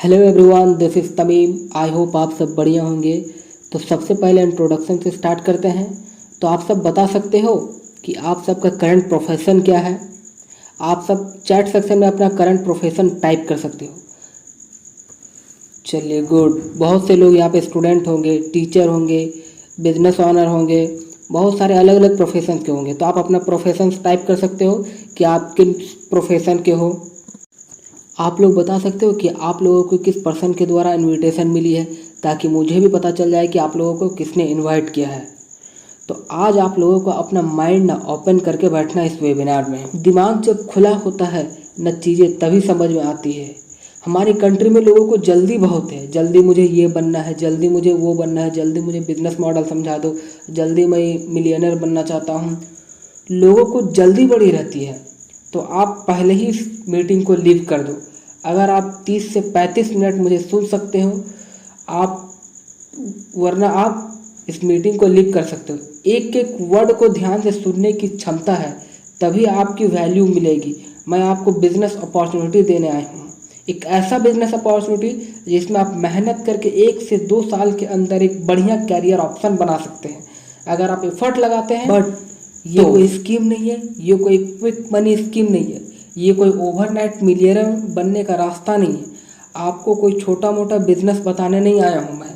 Hello everyone, this is Tamim. I hope आप सब बढ़िया होंगे। तो सबसे पहले इंट्रोडक्शन से स्टार्ट करते हैं। तो आप सब बता सकते हो कि आप सबका करंट प्रोफेशन क्या है। आप सब चैट सेक्शन में अपना करंट प्रोफेशन टाइप कर सकते हो। चलिए गुड। बहुत से लोग यहाँ पे स्टूडेंट होंगे, टीचर होंगे, बिजनेस ऑनर होंगे, बहुत सारे अलग अलग प्रोफेशन के होंगे। तो आप अपना प्रोफेशन टाइप कर सकते हो कि आप किन प्रोफेशन के हो। आप लोग बता सकते हो कि आप लोगों को किस पर्सन के द्वारा इनविटेशन मिली है, ताकि मुझे भी पता चल जाए कि आप लोगों को किसने इनवाइट किया है। तो आज आप लोगों को अपना माइंड ना ओपन करके बैठना इस वेबिनार में। दिमाग जब खुला होता है न चीज़ें तभी समझ में आती है। हमारी कंट्री में लोगों को जल्दी बहुत है, जल्दी मुझे ये बनना है, जल्दी मुझे वो बनना है, जल्दी मुझे बिजनेस मॉडल समझा दो, जल्दी मैं मिलियनर बनना चाहता हूँ। लोगों को जल्दी बड़ी रहती है। तो आप पहले ही इस मीटिंग को लीव कर दो। अगर आप 30 से 35 मिनट मुझे सुन सकते हो आप, वरना आप इस मीटिंग को लीव कर सकते हो। एक एक वर्ड को ध्यान से सुनने की क्षमता है, तभी आपकी वैल्यू मिलेगी। मैं आपको बिजनेस अपॉर्चुनिटी देने आया हूँ, एक ऐसा बिजनेस अपॉर्चुनिटी जिसमें आप मेहनत करके 1 से 2 साल के अंदर एक बढ़िया कैरियर ऑप्शन बना सकते हैं, अगर आप एफर्ट लगाते हैं। बट ये कोई स्कीम नहीं है, ये कोई क्विक मनी स्कीम नहीं है, ये कोई ओवरनाइट मिलियनर बनने का रास्ता नहीं है। आपको कोई छोटा मोटा बिजनेस बताने नहीं आया हूँ मैं,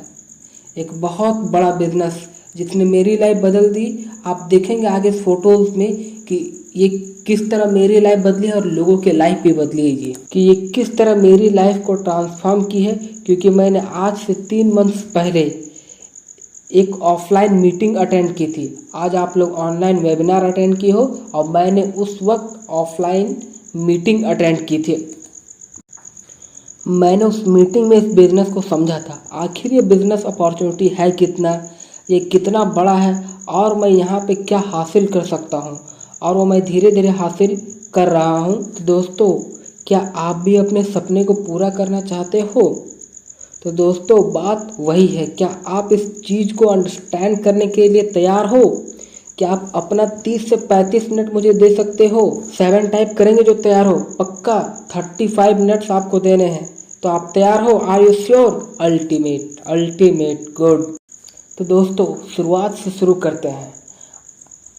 एक बहुत बड़ा बिजनेस जिसने मेरी लाइफ बदल दी। आप देखेंगे आगे फोटोज में कि ये किस तरह मेरी लाइफ बदली है और लोगों की लाइफ भी बदली है, कि ये किस तरह मेरी लाइफ को ट्रांसफॉर्म की है। क्योंकि मैंने आज से 3 मंथ्स पहले एक ऑफलाइन मीटिंग अटेंड की थी। आज आप लोग ऑनलाइन वेबिनार अटेंड किए हो और मैंने उस वक्त ऑफलाइन मीटिंग अटेंड की थी। मैंने उस मीटिंग में इस बिज़नेस को समझा था, आखिर ये बिज़नेस अपॉर्चुनिटी है कितना, ये कितना बड़ा है और मैं यहाँ पे क्या हासिल कर सकता हूँ, और वो मैं धीरे धीरे हासिल कर रहा हूँ। तो दोस्तों, क्या आप भी अपने सपने को पूरा करना चाहते हो? तो दोस्तों, बात वही है, क्या आप इस चीज़ को अंडरस्टैंड करने के लिए तैयार हो? क्या आप अपना 30 से 35 मिनट मुझे दे सकते हो? 7 टाइप करेंगे जो तैयार हो, पक्का 35 मिनट्स आपको देने हैं। तो आप तैयार हो? Are you sure? Ultimate ultimate good. तो दोस्तों, शुरुआत से शुरू करते हैं।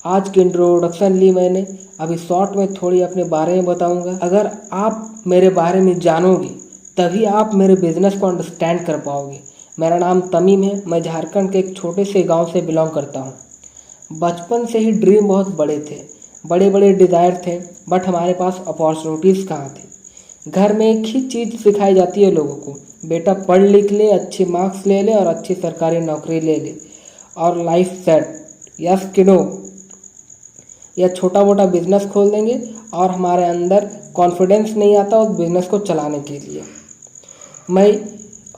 आज की इंट्रोडक्शन ली मैंने, अभी शॉर्ट में थोड़ी अपने बारे में बताऊंगा। अगर आप मेरे बारे में जानोगे तभी आप मेरे बिजनेस को अंडरस्टैंड कर पाओगे। मेरा नाम तमीम है, मैं झारखंड के एक छोटे से गांव से बिलोंग करता हूं। बचपन से ही ड्रीम बहुत बड़े थे, बड़े बड़े डिज़ायर थे, बट हमारे पास अपॉर्चुनिटीज़ कहाँ थी। घर में एक ही चीज़ सिखाई जाती है लोगों को, बेटा पढ़ लिख ले, अच्छे मार्क्स ले ले और अच्छी सरकारी नौकरी ले ले और लाइफ सेट। यस कि नो? या छोटा मोटा बिजनेस खोल देंगे और हमारे अंदर कॉन्फिडेंस नहीं आता उस बिजनेस को चलाने के लिए। मैं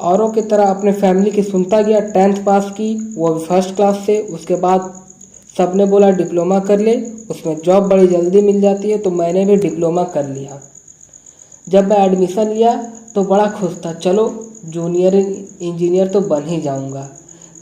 औरों की तरह अपने फैमिली की सुनता गया, 10th पास की, वो भी फर्स्ट क्लास से। उसके बाद सबने बोला डिप्लोमा कर ले, उसमें जॉब बड़ी जल्दी मिल जाती है, तो मैंने भी डिप्लोमा कर लिया। जब मैं एडमिशन लिया तो बड़ा खुश था, चलो जूनियर इंजीनियर तो बन ही जाऊंगा।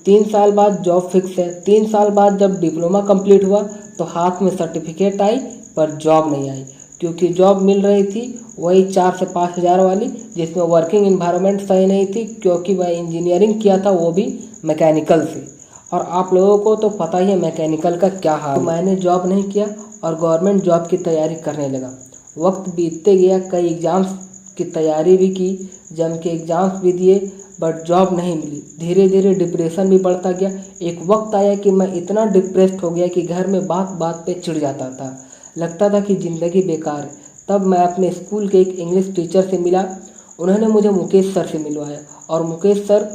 3 साल बाद जॉब फिक्स है। 3 साल बाद जब डिप्लोमा कंप्लीट हुआ तो हाथ में सर्टिफिकेट आई, पर जॉब नहीं आई, क्योंकि जॉब मिल रही थी वही 4 से 5 हज़ार वाली, जिसमें वर्किंग इन्वायरमेंट सही नहीं थी, क्योंकि मैं इंजीनियरिंग किया था, वो भी मैकेनिकल से। और आप लोगों को तो पता ही है मैकेनिकल का क्या हाल। तो मैंने जॉब नहीं किया और गवर्नमेंट जॉब की तैयारी करने लगा। वक्त बीतते गया, कई एग्ज़ाम्स की तैयारी भी की, जम के एग्ज़ाम्स भी दिए, बट जॉब नहीं मिली। धीरे धीरे डिप्रेशन भी बढ़ता गया। एक वक्त आया कि मैं इतना डिप्रेस्ड हो गया कि घर में बात बात पे चिढ़ जाता था, लगता था कि ज़िंदगी बेकार है। तब मैं अपने स्कूल के एक इंग्लिश टीचर से मिला, उन्होंने मुझे मुकेश सर से मिलवाया और मुकेश सर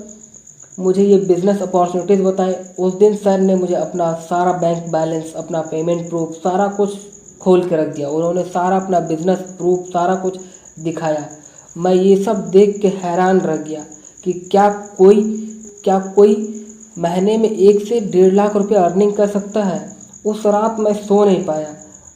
मुझे ये बिज़नेस अपॉर्चुनिटीज़ बताए। उस दिन सर ने मुझे अपना सारा बैंक बैलेंस, अपना पेमेंट प्रूफ, सारा कुछ खोल के रख दिया। उन्होंने सारा अपना बिजनेस प्रूफ सारा कुछ दिखाया। मैं ये सब देख के हैरान रह गया कि क्या कोई महीने में 1 से 1.5 लाख रुपये अर्निंग कर सकता है। उस रात मैं सो नहीं पाया,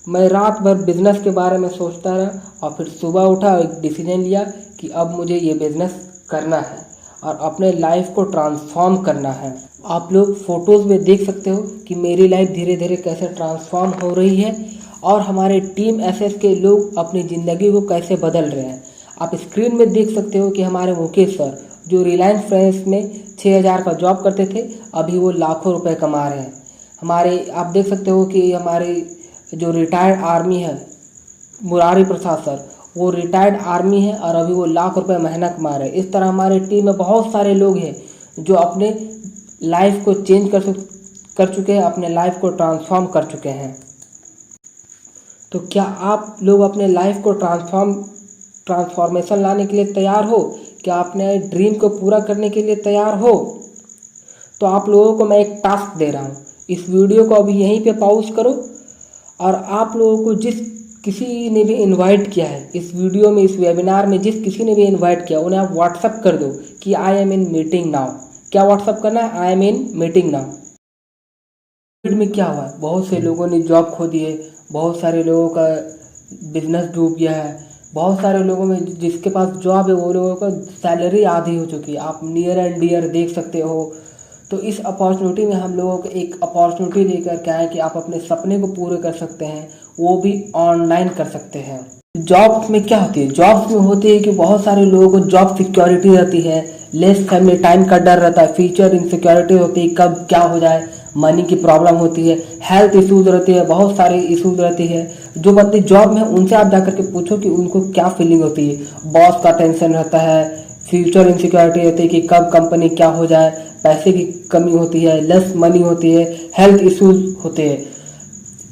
मैं रात भर बिजनेस के बारे में सोचता रहा और फिर सुबह उठा और एक डिसीजन लिया कि अब मुझे ये बिज़नेस करना है और अपने लाइफ को ट्रांसफॉर्म करना है। आप लोग फोटोज़ में देख सकते हो कि मेरी लाइफ धीरे धीरे कैसे ट्रांसफॉर्म हो रही है और हमारे टीम एसएस के लोग अपनी ज़िंदगी को कैसे बदल रहे हैं। आप स्क्रीन में देख सकते हो कि हमारे मुकेश सर जो रिलायंस फ्रेंड्स में 6,000 का जॉब करते थे, अभी वो लाखों रुपए कमा रहे हैं। हमारे आप देख सकते हो कि हमारे जो रिटायर्ड आर्मी है मुरारी प्रसाद सर, वो रिटायर्ड आर्मी है और अभी वो लाख रुपए महीना कमा रहे हैं। इस तरह हमारे टीम में बहुत सारे लोग हैं जो अपने लाइफ को चेंज कर चुके हैं, अपने लाइफ को ट्रांसफॉर्म कर चुके हैं। तो क्या आप लोग अपने लाइफ को ट्रांसफॉर्मेशन लाने के लिए तैयार हो? क्या अपने ड्रीम को पूरा करने के लिए तैयार हो? तो आप लोगों को मैं एक टास्क दे रहा हूँ, इस वीडियो को अभी यहीं पे पॉज करो और आप लोगों को जिस किसी ने भी इनवाइट किया है इस वीडियो में, इस वेबिनार में जिस किसी ने भी इनवाइट किया उन्हें आप व्हाट्सअप कर दो कि I am in meeting now. क्या व्हाट्सअप करना है? I am in meeting now. Covid में क्या हुआ है, बहुत से लोगों ने जॉब खो दी है, बहुत सारे लोगों का बिजनेस डूब गया है, बहुत सारे लोगों में जिसके पास जॉब है वो लोगों का सैलरी आधी हो चुकी है। आप नियर एंड डियर देख सकते हो। तो इस अपॉर्चुनिटी में हम लोगों को एक अपॉर्चुनिटी लेकर के आए कि आप अपने सपने को पूरे कर सकते हैं, वो भी ऑनलाइन कर सकते हैं। जॉब्स में क्या होती है? जॉब्स में होती है कि बहुत सारे लोगों को जॉब सिक्योरिटी रहती है, लेस फैमिली टाइम का डर रहता है, फ्यूचर इनसिक्योरिटी होती है, कब क्या हो जाए, मनी की प्रॉब्लम होती है, हेल्थ इश्यूज रहती है, बहुत सारे इश्यूज रहती है। जो बंदे जॉब में उनसे आप जाकर के पूछो कि उनको क्या फीलिंग होती है। बॉस का टेंशन रहता है, फ्यूचर इनसिक्योरिटी रहती है कि कब कंपनी क्या हो जाए, पैसे की कमी होती है, लेस मनी होती है, हेल्थ इश्यूज होते हैं।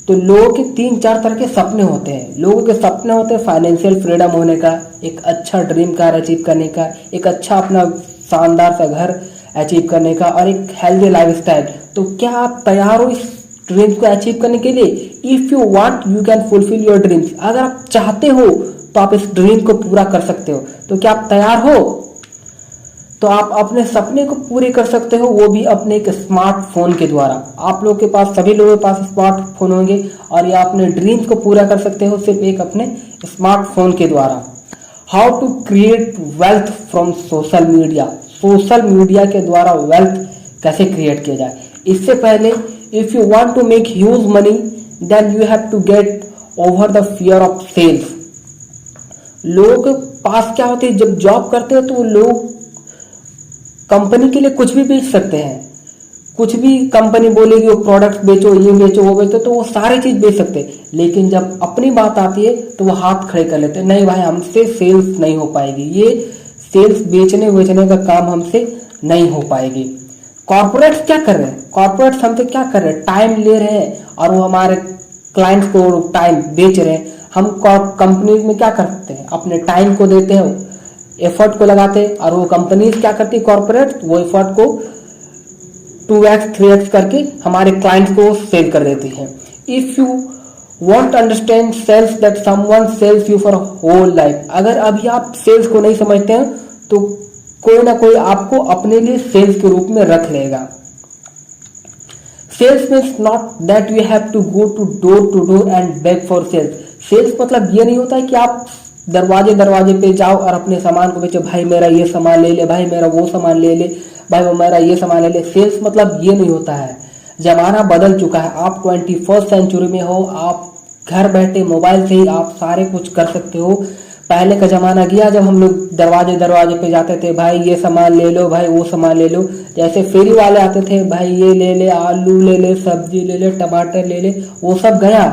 तो लोगों के 3-4 तरह के सपने होते हैं। लोगों के सपने होते हैं फाइनेंशियल फ्रीडम होने का, एक अच्छा ड्रीम कार अचीव करने का, एक अच्छा अपना शानदार सा घर अचीव करने का और एक हेल्दी लाइफस्टाइल। तो क्या आप तैयार हो इस ड्रीम्स को अचीव करने के लिए? If you want you can fulfil your dreams. अगर आप चाहते हो तो आप इस ड्रीम को पूरा कर सकते हो। तो क्या आप तैयार हो? तो आप अपने सपने को पूरे कर सकते हो, वो भी अपने एक स्मार्टफोन के द्वारा। आप लोग के पास, सभी लोगों के पास स्मार्टफोन होंगे और ये अपने ड्रीम्स को पूरा कर सकते हो सिर्फ एक अपने स्मार्टफोन के द्वारा। How to create wealth from social media. Social media के द्वारा वेल्थ कैसे क्रिएट किया जाए? इससे पहले if you want to make huge money then you have to get over the fear of sales. लोगों के पास क्या होते है, जब जॉब करते हैं तो लोग कंपनी के लिए कुछ भी बेच सकते हैं, कुछ भी कंपनी बोलेगी वो प्रोडक्ट बेचो, ये बेचो, वो बेचो, तो वो सारी चीज बेच सकते हैं। लेकिन जब अपनी बात आती है तो वो हाथ खड़े कर लेते हैं, नहीं भाई हमसे सेल्स नहीं हो पाएगी, ये सेल्स बेचने का काम हमसे नहीं हो पाएगी। कॉर्पोरेट्स क्या कर रहे हैं? कॉर्पोरेट्स हमसे क्या कर रहे हैं? टाइम ले रहे हैं और वो हमारे क्लाइंट्स को टाइम बेच रहे हैं। हम कंपनीज में क्या करते हैं? अपने टाइम को देते हैं, एफर्ट को लगाते हैं और वो कंपनीज क्या करती है, कॉर्पोरेट, वो एफर्ट को 2x 3x करके हमारे क्लाइंट्स को सेल कर देती है। If you want understand sales that someone sells you for whole life. अगर अभी आप सेल्स को नहीं समझते हैं तो कोई ना कोई आपको अपने लिए सेल्स के रूप में रख लेगा। Sales means not that you have to go to door and beg for sales. Sales मतलब ये नहीं होता है कि आप दरवाजे पे जाओ और अपने सामान को बेचो, भाई मेरा ये सामान ले ले, भाई मेरा वो सामान ले ले, भाई वो मेरा ये सामान ले ले। सेल्स मतलब ये नहीं होता है। जमाना बदल चुका है, आप 21st सेंचुरी में हो, आप घर बैठे मोबाइल से ही आप सारे कुछ कर सकते हो। पहले का जमाना गया जब हम लोग दरवाजे पे जाते थे, भाई ये सामान ले लो, भाई वो सामान ले लो। जैसे फेरी वाले आते थे, भाई ये ले ले, आलू ले ले, सब्जी ले ले, टमाटर ले ले, वो सब गया।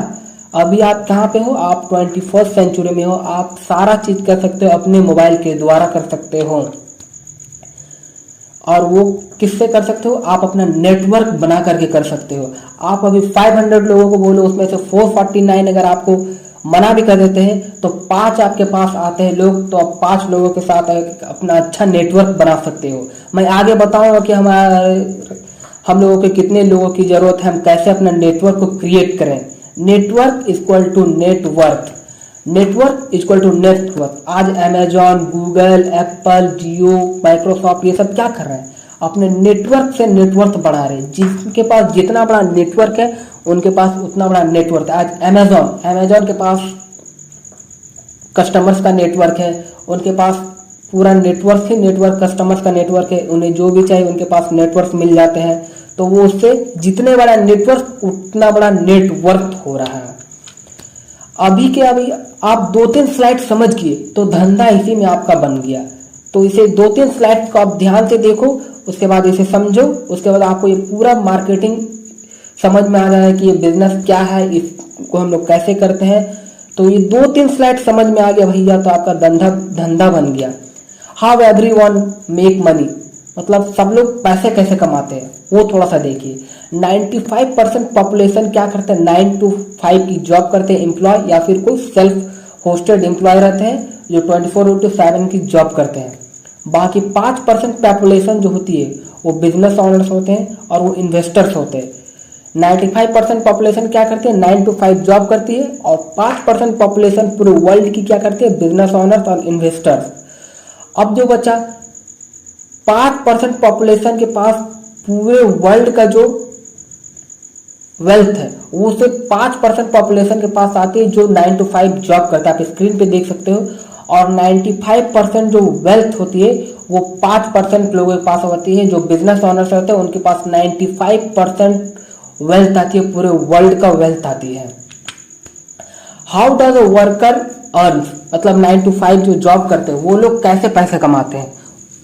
अभी आप कहाँ पे हो? आप 21st सेंचुरी में हो। आप सारा चीज कर सकते हो, अपने मोबाइल के द्वारा कर सकते हो। और वो किससे कर सकते हो? आप अपना नेटवर्क बना करके कर सकते हो। आप अभी 500 लोगों को बोलो, उसमें से 449 अगर आपको मना भी कर देते हैं तो 5 आपके पास आते हैं लोग, तो आप 5 लोगों के साथ अपना अच्छा नेटवर्क बना सकते हो। मैं आगे बताऊंगा कि हम लोगों के कितने लोगों की जरूरत है, हम कैसे अपना नेटवर्क को क्रिएट करें। Network equal to network, network equal to network. आज Amazon, Google, Apple, Jio, Microsoft ये सब क्या कर रहे हैं? अपने नेटवर्क से नेटवर्क बढ़ा रहे हैं। जिसके पास जितना बड़ा नेटवर्क है उनके पास उतना बड़ा नेटवर्क है। आज अमेजॉन के पास कस्टमर्स का नेटवर्क है, उनके पास पूरा नेटवर्क ही नेटवर्क, कस्टमर्स का नेटवर्क है। उन्हें जो भी चाहिए उनके पास नेटवर्क मिल जाते हैं। तो वो उससे जितने बड़ा नेटवर्क उतना बड़ा नेटवर्क हो रहा है। अभी के अभी आप 2-3 स्लाइड समझ गए तो धंधा इसी में आपका बन गया। तो इसे 2-3 स्लाइड को आप ध्यान से देखो, उसके बाद इसे समझो, उसके बाद आपको ये पूरा मार्केटिंग समझ में आ जाए कि ये बिजनेस क्या है, इसको हम लोग कैसे करते हैं। तो ये 2-3 स्लाइड समझ में आ गया भैया तो आपका धंधा बन गया। हाउ एवरीवन मेक मनी, मतलब सब लोग पैसे कैसे कमाते हैं वो थोड़ा सा देखिए। 95% पॉपुलेशन क्या करते हैं, 9 to 5 की जॉब करते हैं एम्प्लॉय, या फिर कोई सेल्फ होस्टेड एम्प्लॉय रहते हैं जो 24/7 की जॉब करते हैं। बाकी 5% पॉपुलेशन जो होती है वो बिजनेस ऑनर्स होते हैं और वो इन्वेस्टर्स होते हैं। 95% पॉपुलेशन क्या करती है, 9 to 5 जॉब करती है, और 5% पॉपुलेशन पूरे वर्ल्ड की क्या करती है, बिजनेस ऑनर्स और इन्वेस्टर्स। अब जो बचा 5% पॉपुलेशन के पास पूरे वर्ल्ड का जो वेल्थ है वो सिर्फ 5% पॉपुलेशन के पास आती है जो 9 to 5 जॉब करता है, आप स्क्रीन पे देख सकते हो। और 95% जो वेल्थ होती है वो 5% लोगों के पास होती है जो बिजनेस ऑनर्स होते हैं, उनके पास 95% वेल्थ आती है, पूरे वर्ल्ड का वेल्थ आती है। How does a worker earn, मतलब 9 to 5 जो जॉब करते हैं वो लोग कैसे पैसे कमाते हैं।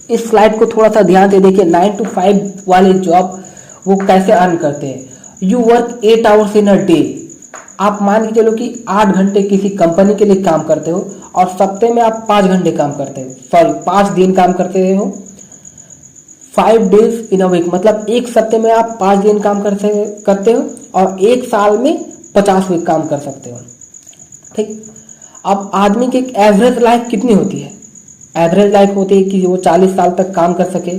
इस स्लाइड को थोड़ा सा ध्यान से देखिए। 9 to 5 वाले जॉब वो कैसे अर्न करते हैं। You work 8 hours in a day, आप मान के चलो कि 8 घंटे किसी कंपनी के लिए काम करते हो और सप्ते में आप 5 घंटे काम करते हो, सॉरी 5 दिन काम करते हो, 5 डेज इन अ वीक, मतलब एक सप्ते में आप 5 दिन काम करते हो और एक साल में 50 वीक काम कर सकते हो। ठीक, अब आदमी की एक एवरेज लाइफ कितनी होती है, एवरेज लाइफ होती है कि वो 40 साल तक काम कर सके।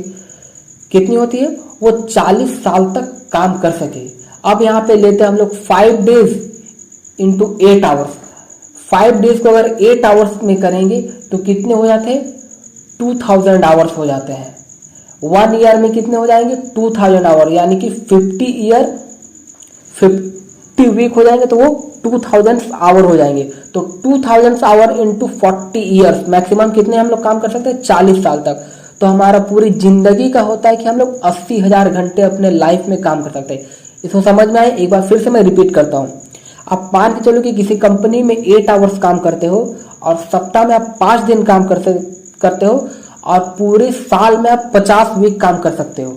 कितनी होती है, वो 40 साल तक काम कर सके। अब यहाँ पे लेते हैं हम लोग 5 डेज इंटू 8 आवर्स। 5 डेज को अगर 8 आवर्स में करेंगे तो कितने हो जाते हैं, 2000 आवर्स हो जाते हैं। 1 ईयर में कितने हो जाएंगे, 2000 आवर, यानी कि 50 वीक हो जाएंगे तो वो 2000 आवर हो जाएंगे। तो 2000 आवर इंटू 40 ईयर्स, मैक्सिमम कितने हम लोग काम कर सकते हैं, 40 साल तक। तो हमारा पूरी जिंदगी का होता है कि हम लोग 80,000 घंटे अपने लाइफ में काम कर सकते हैं। इसको समझ में आए, एक बार फिर से मैं रिपीट करता हूँ। आप मान के चलो कि किसी कंपनी में 8 आवर्स काम करते हो और सप्ताह में आप 5 दिन काम करते हो और पूरे साल में आप 50 वीक काम कर सकते हो।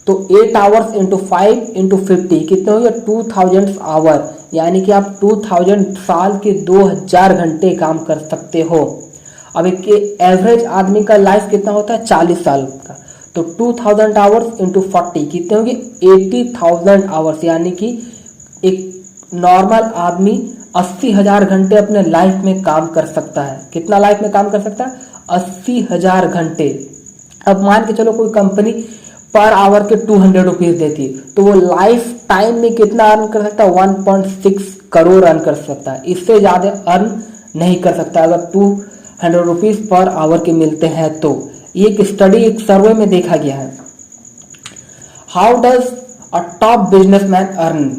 तो 8 आवर्स इंटू 5 इंटू 50 कितने हो गए, 2000 आवर, यानी कि आप 2000 साल के 2000 घंटे काम कर सकते हो। अब एक एवरेज आदमी का लाइफ कितना होता है, 40 साल का। तो 2000 आवर्स इंटू 40 कितने होंगे, 80,000 आवर्स, यानी कि एक नॉर्मल आदमी 80,000 घंटे अपने लाइफ में काम कर सकता है। कितना लाइफ में काम कर सकता है, 80,000 घंटे। अब मान के चलो कोई कंपनी पर आवर के 200 रुपीज देती है तो वो लाइफ टाइम में कितना अर्न कर सकता है, 1.6 करोड़ अर्न कर सकता है। इससे ज्यादा अर्न नहीं कर सकता अगर 200 रुपीज पर आवर के मिलते हैं तो। ये एक स्टडी, एक सर्वे में देखा गया है। How does a top businessman earn.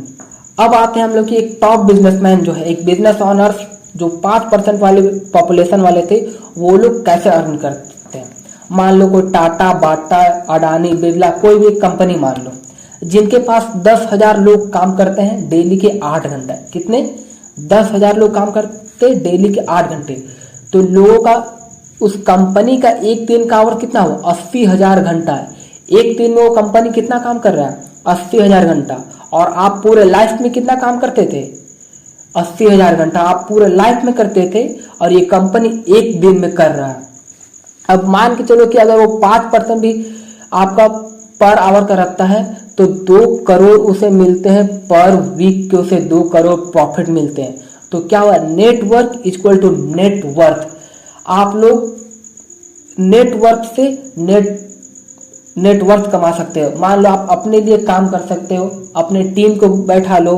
अब आते हैं हम लोग कि एक टॉप बिजनेसमैन जो है, एक बिजनेस ऑनर्स जो 5% वाले पॉपुलेशन वाले थे वो लोग कैसे अर्न करते हैं। मान लो कोई टाटा, बाटा, अडानी, बिरला, कोई भी कंपनी मान लो, जिनके पास 10,000 लोग काम करते हैं डेली के 8 घंटे। कितने, 10,000 लोग काम करते डेली के 8 घंटे। तो लोगों का, उस कंपनी का एक दिन का आवर कितना हो, 80,000 घंटा है। एक दिन में वो कंपनी कितना काम कर रहा है, 80,000 घंटा। और आप पूरे लाइफ में कितना काम करते थे, 80,000 घंटा आप पूरे लाइफ में करते थे और ये कंपनी एक दिन में कर रहा है। अब मान के चलो कि अगर वो 5% भी आपका पर आवर का रखता है तो 2 करोड़ उसे मिलते हैं पर वीक के, उसे 2 करोड़ प्रॉफिट मिलते हैं। तो क्या हुआ, नेटवर्क इक्वल टू नेटवर्थ। आप लोग नेटवर्क से नेटवर्थ कमा सकते हो। मान लो आप अपने लिए काम कर सकते हो, अपने टीम को बैठा लो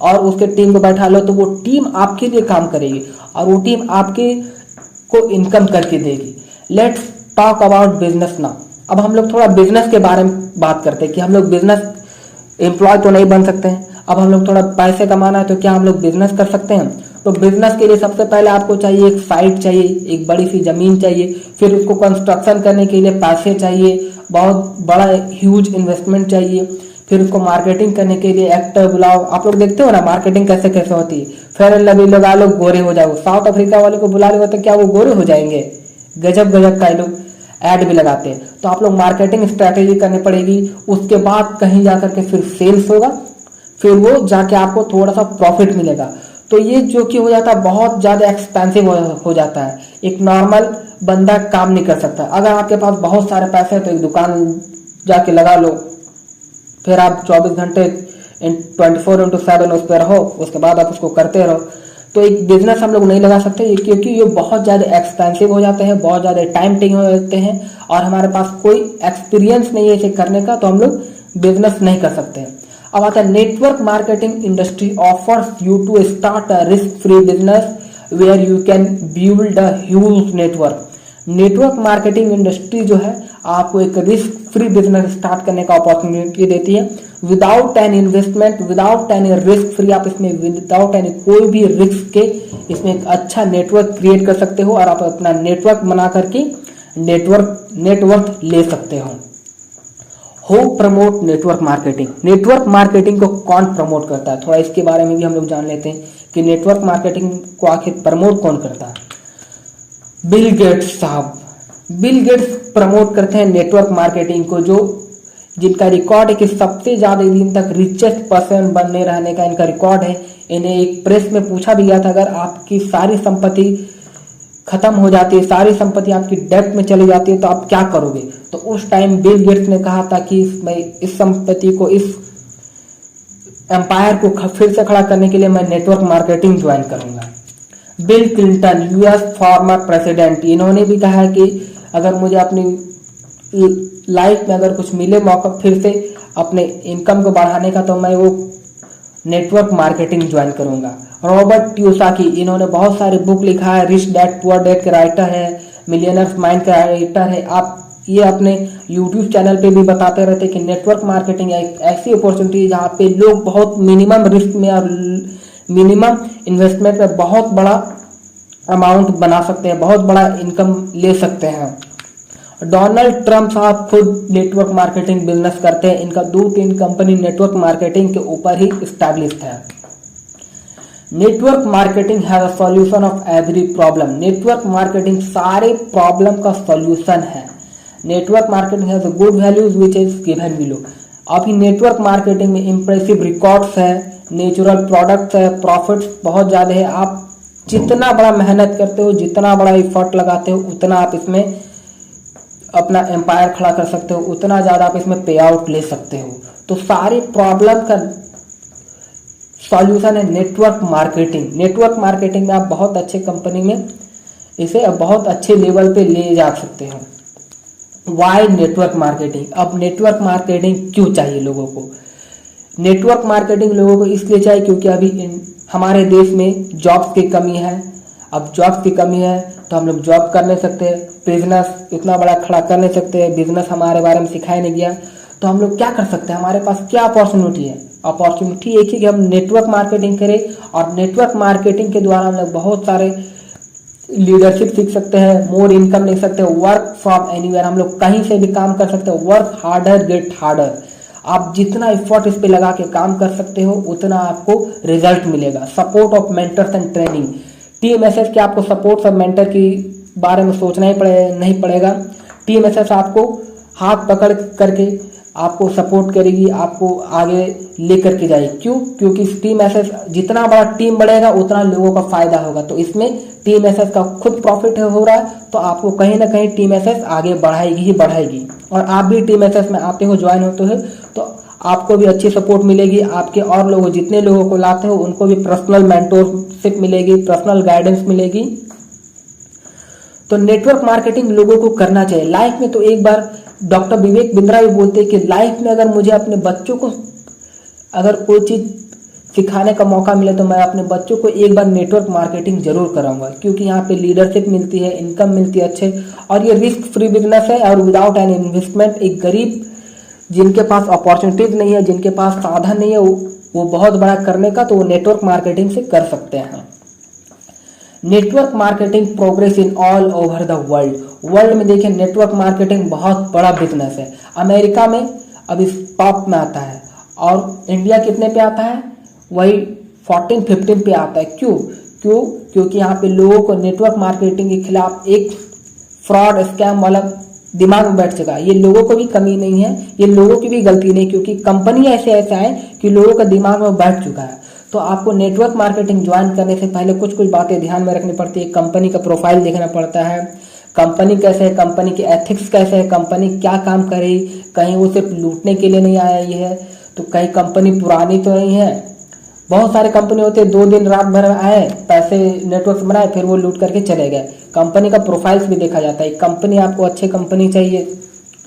और उसके टीम को बैठा लो तो वो टीम आपके लिए काम करेगी और वो टीम आपके को इनकम करके देगी। Let's talk about business now. अब हम लोग थोड़ा बिजनेस के बारे में बात करते हैं कि हम लोग बिजनेस एम्प्लॉय तो नहीं बन सकते हैं। अब हम लोग थोड़ा पैसे कमाना है तो क्या हम लोग बिजनेस कर सकते हैं। तो बिजनेस के लिए सबसे पहले आपको चाहिए एक साइट चाहिए, एक बड़ी सी जमीन चाहिए, फिर उसको कंस्ट्रक्शन करने के लिए पैसे चाहिए, बहुत बड़ा ह्यूज इन्वेस्टमेंट चाहिए, फिर उसको मार्केटिंग करने के लिए एक्टर बुलाओ। आप लोग देखते हो ना मार्केटिंग कैसे कैसे होती है। फेयर एंड लवली लगा लो, गोरे हो जाओ। साउथ अफ्रीका वाले को बुला रहे हो तो क्या वो गोरे हो जाएंगे? गजब गजब का लोग ऐड भी लगाते हैं। तो आप लोग मार्केटिंग स्ट्रैटेजी करनी पड़ेगी। उसके बाद कहीं जाकर के फिर सेल्स होगा, फिर वो जाके आपको थोड़ा सा प्रॉफिट मिलेगा। तो ये जो कि हो जाता है बहुत ज़्यादा एक्सपेंसिव हो जाता है। एक नॉर्मल बंदा काम नहीं कर सकता। अगर आपके पास बहुत सारे पैसे हैं तो एक दुकान जाके लगा लो, फिर आप 24 घंटे 24/7 उस पर रहो, उसके बाद आप उसको करते रहो। तो एक बिजनेस हम लोग नहीं लगा सकते क्योंकि ये बहुत ज़्यादा एक्सपेंसिव हो जाते हैं, बहुत ज़्यादा टाइम टेकिंग हो जाते हैं और हमारे पास कोई एक्सपीरियंस नहीं है इसे करने का, तो हम लोग बिजनेस नहीं कर सकते। अब आता है network marketing industry offers you to start a risk free business where you can build a huge network. Network marketing industry जो है आपको एक रिस्क फ्री बिजनेस स्टार्ट करने का अपॉर्चुनिटी देती है, without any investment, without any risk free. आप इसमें विदाउट एनी कोई भी रिस्क के इसमें एक अच्छा नेटवर्क क्रिएट कर सकते हो और आप अपना नेटवर्क बना करके नेटवर्क ले सकते हो। हो promote network marketing. Network marketing को कौन प्रमोट करता है, थोड़ा इसके बारे में भी हम लोग जान लेते हैं कि नेटवर्क मार्केटिंग को आखिर प्रमोट कौन करता है। बिल गेट्स साहब, बिल गेट्स प्रमोट करते हैं नेटवर्क मार्केटिंग को, जो जिनका रिकॉर्ड है कि सबसे ज्यादा दिन तक रिचेस्ट पर्सन बनने रहने का इनका रिकॉर्ड है। इन्हें एक प्रेस में पूछा भी गया था अगर आपकी सारी संपत्ति खत्म हो जाती है, सारी संपत्ति आपकी डेब्ट में चली जाती है तो आप क्या करोगे? तो उस टाइम बिल गेट्स ने कहा था कि मैं इस संपत्ति को, इस एम्पायर को फिर से खड़ा करने के लिए मैं नेटवर्क मार्केटिंग ज्वाइन करूंगा। Bill Clinton, US former president, इन्होंने भी कहा कि अगर मुझे अपनी लाइफ में अगर कुछ मिले मौका फिर से अपने इनकम को बढ़ाने का, तो मैं वो नेटवर्क मार्केटिंग ज्वाइन करूंगा। रॉबर्ट कियोसाकी, इन्होंने बहुत सारे बुक लिखा है, रिच डैड पुअर डैड के राइटर है, मिलियनर्स माइंड के राइटर है। आप ये अपने यूट्यूब चैनल पे भी बताते रहते हैं कि नेटवर्क मार्केटिंग एक ऐसी अपॉर्चुनिटी है जहाँ पे लोग बहुत मिनिमम रिस्क में और मिनिमम इन्वेस्टमेंट में बहुत बड़ा अमाउंट बना सकते हैं, बहुत बड़ा इनकम ले सकते हैं। डोनाल्ड ट्रंप साहब खुद नेटवर्क मार्केटिंग बिजनेस करते हैं। इनका 2-3 कंपनी नेटवर्क मार्केटिंग के ऊपर ही स्टैब्लिश्ड है। Network marketing has a solution of every problem. Network marketing सारे प्रॉब्लम का सॉल्यूशन है। Network marketing has a good values which is given below. अभी नेटवर्क मार्केटिंग में इंप्रेसिव रिकॉर्ड्स है, नेचुरल प्रोडक्ट्स है, प्रॉफिट्स बहुत ज़्यादा है। आप जितना बड़ा मेहनत करते हो, जितना बड़ा एफर्ट लगाते हो, उतना आप इसमें अपना एम्पायर खड़ा कर सकते हो, उतना ज़्यादा आप इसमें पे आउट ले सकते हो। तो सारी प्रॉब्लम का सॉल्यूशन है नेटवर्क मार्केटिंग। नेटवर्क मार्केटिंग में आप बहुत अच्छे कंपनी में इसे बहुत अच्छे लेवल पे ले जा सकते हो। Why network marketing? अब नेटवर्क मार्केटिंग क्यों चाहिए लोगों को? नेटवर्क मार्केटिंग लोगों को इसलिए चाहिए क्योंकि अभी हमारे देश में जॉब्स की कमी है। अब जॉब्स की कमी है तो हम लोग जॉब कर नहीं सकते, बिजनेस इतना बड़ा खड़ा कर नहीं सकते, बिजनेस हमारे बारे में सिखाया नहीं गया, तो हम लोग क्या कर सकते हैं? हमारे पास क्या अपॉर्चुनिटी है? अपॉर्चुनिटी एक ही कि हम नेटवर्क मार्केटिंग करें और नेटवर्क मार्केटिंग के द्वारा हम लोग बहुत सारे लीडरशिप सीख सकते हैं, मोर इनकम ले सकते हैं, वर्क फ्रॉम एनीवेयर, हम लोग कहीं से भी काम कर सकते हैं। Work harder get harder. आप जितना एफर्ट इस पे लगा के काम कर सकते हो उतना आपको रिजल्ट मिलेगा। Support of mentors and training. Team SS के आपको सपोर्ट और मेंटर की बारे में सोचना ही नहीं पड़ेगा। टीम एसएस आपको हाथ पकड़ करके आपको सपोर्ट करेगी, आपको आगे लेकर के जाएगी। क्यों? क्योंकि टीम एसएस जितना बड़ा टीम बढ़ेगा उतना लोगों का फायदा होगा। तो इसमें टीम एसएस का खुद प्रॉफिट हो रहा है, तो आपको कहीं ना कहीं टीम एसएस आगे बढ़ाएगी ही बढ़ाएगी। और आप भी टीम एसएस में आते हो, ज्वाइन होते हो, तो आपको भी अच्छी सपोर्ट मिलेगी। आपके और लोगों, जितने लोगों को लाते हो उनको भी पर्सनल मेंटोरशिप मिलेगी, पर्सनल गाइडेंस मिलेगी। तो नेटवर्क मार्केटिंग लोगों को करना चाहिए लाइफ में। तो एक बार डॉक्टर विवेक बिंद्रा भी बोलते हैं कि लाइफ में अगर मुझे अपने बच्चों को अगर कोई चीज़ सिखाने का मौका मिले तो मैं अपने बच्चों को एक बार नेटवर्क मार्केटिंग जरूर कराऊंगा, क्योंकि यहाँ पे लीडरशिप मिलती है, इनकम मिलती है अच्छे, और ये रिस्क फ्री बिजनेस है और विदाउट एनी इन्वेस्टमेंट। एक गरीब जिनके पास अपॉर्चुनिटीज नहीं है, जिनके पास साधन नहीं है वो बहुत बड़ा करने का, तो वो नेटवर्क मार्केटिंग से कर सकते हैं। Network marketing progress in all over the world में देखिए नेटवर्क मार्केटिंग बहुत बड़ा बिजनेस है। अमेरिका में अभी टॉप में आता है और इंडिया कितने पे आता है, वही 14-15 पे आता है। क्योंकि यहाँ पे लोगों को नेटवर्क मार्केटिंग के खिलाफ एक फ्रॉड स्कैम वाला दिमाग में बैठ चुका है। ये लोगों को भी कमी नहीं है, ये लोगों की भी गलती नहीं, क्योंकि कंपनी ऐसा है कि लोगों का दिमाग में बैठ चुका है। तो आपको नेटवर्क मार्केटिंग ज्वाइन करने से पहले कुछ बातें ध्यान में रखनी पड़ती है। कंपनी का प्रोफाइल देखना पड़ता है, कंपनी कैसे है, कंपनी के एथिक्स कैसे है, कंपनी क्या काम कर रही, कहीं वो सिर्फ लूटने के लिए नहीं आया ये है, तो कहीं कंपनी पुरानी तो नहीं है। बहुत सारे कंपनी होते हैं 2 दिन रात भर आए, पैसे नेटवर्क से बनाए, फिर वो लूट करके चले गए। कंपनी का प्रोफाइल्स भी देखा जाता है। कंपनी आपको अच्छी कंपनी चाहिए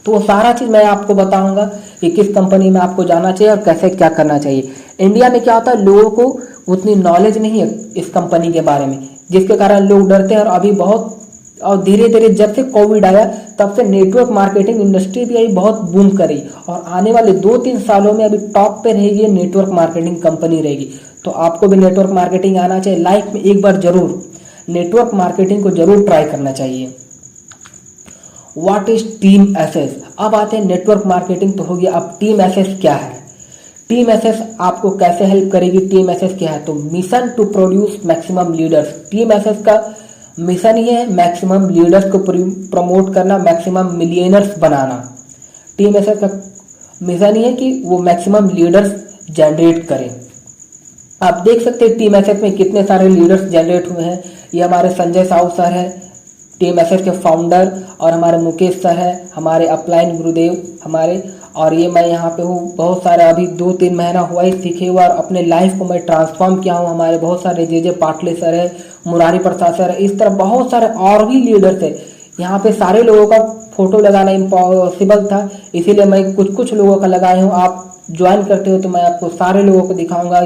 तो वो सारा चीज़ मैं आपको बताऊंगा कि किस कंपनी में आपको जाना चाहिए और कैसे क्या करना चाहिए। इंडिया में क्या होता है, लोगों को उतनी नॉलेज नहीं है इस कंपनी के बारे में, जिसके कारण लोग डरते हैं। और अभी बहुत और धीरे धीरे जब से कोविड आया तब से नेटवर्क मार्केटिंग इंडस्ट्री भी अभी बहुत बूम करी, और आने वाले 2-3 सालों में अभी टॉप पे रहेगी नेटवर्क मार्केटिंग कंपनी रहेगी। तो आपको भी नेटवर्क मार्केटिंग आना चाहिए। लाइफ में एक बार जरूर नेटवर्क मार्केटिंग को जरूर ट्राई करना चाहिए। What is team aces. अब आते हैं नेटवर्क मार्केटिंग तो हो गया, अब टीम एसेस क्या है। टीम एसेस आपको कैसे हेल्प करेगी, टीम एसेस क्या है, तो mission to produce maximum leaders. Team aces का मिशन ये है मैक्सिमम लीडर्स को प्रमोट करना, मैक्सिमम मिलियनर्स बनाना। टीम एसेस का मिशन ये है कि वो मैक्सिमम लीडर्स जनरेट करें। आप देख सकते हैं टीम एसेस में कितने सारे लीडर्स जनरेट हुए हैं। ये हमारे संजय साहू सर है, टीम एसेस के फाउंडर, और हमारे मुकेश सर है, हमारे अपलाइन गुरुदेव हमारे, और ये मैं यहाँ पे हूँ। बहुत सारे अभी 2-3 महीना हुआ ही सीखे हुआ, और अपने लाइफ को मैं ट्रांसफॉर्म किया हूँ। हमारे बहुत सारे जे पाटले सर है, मुरारी प्रसाद सर है, इस तरह बहुत सारे और भी लीडर्स है। यहाँ पे सारे लोगों का फोटो लगाना इम्पॉसिबल था, इसीलिए मैं कुछ लोगों का लगाया हूँ। आप ज्वाइन करते हो तो मैं आपको सारे लोगों को दिखाऊंगा,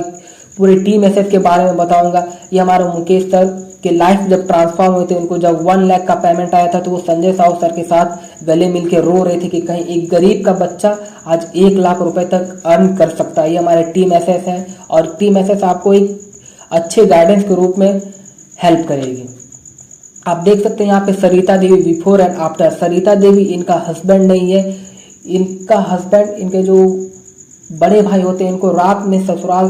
पूरे टीम एसेस के बारे में बताऊंगा। ये हमारे मुकेश सर के लाइफ जब ट्रांसफॉर्म हुए थे, उनको जब 1 लाख का पेमेंट आया था तो वो संजय साहू सर के साथ गले मिल के रो रहे थे कि कहीं एक गरीब का बच्चा आज 1 लाख रुपए तक अर्न कर सकता है। ये हमारे टीम एसेस है, और टीम एसेस आपको एक अच्छे गाइडेंस के रूप में हेल्प करेगी। आप देख सकते हैं यहाँ पे Sarita Devi before and after. Sarita Devi इनका हस्बैंड नहीं है, इनका हस्बैंड इनके जो बड़े भाई होते हैं इनको रात में ससुराल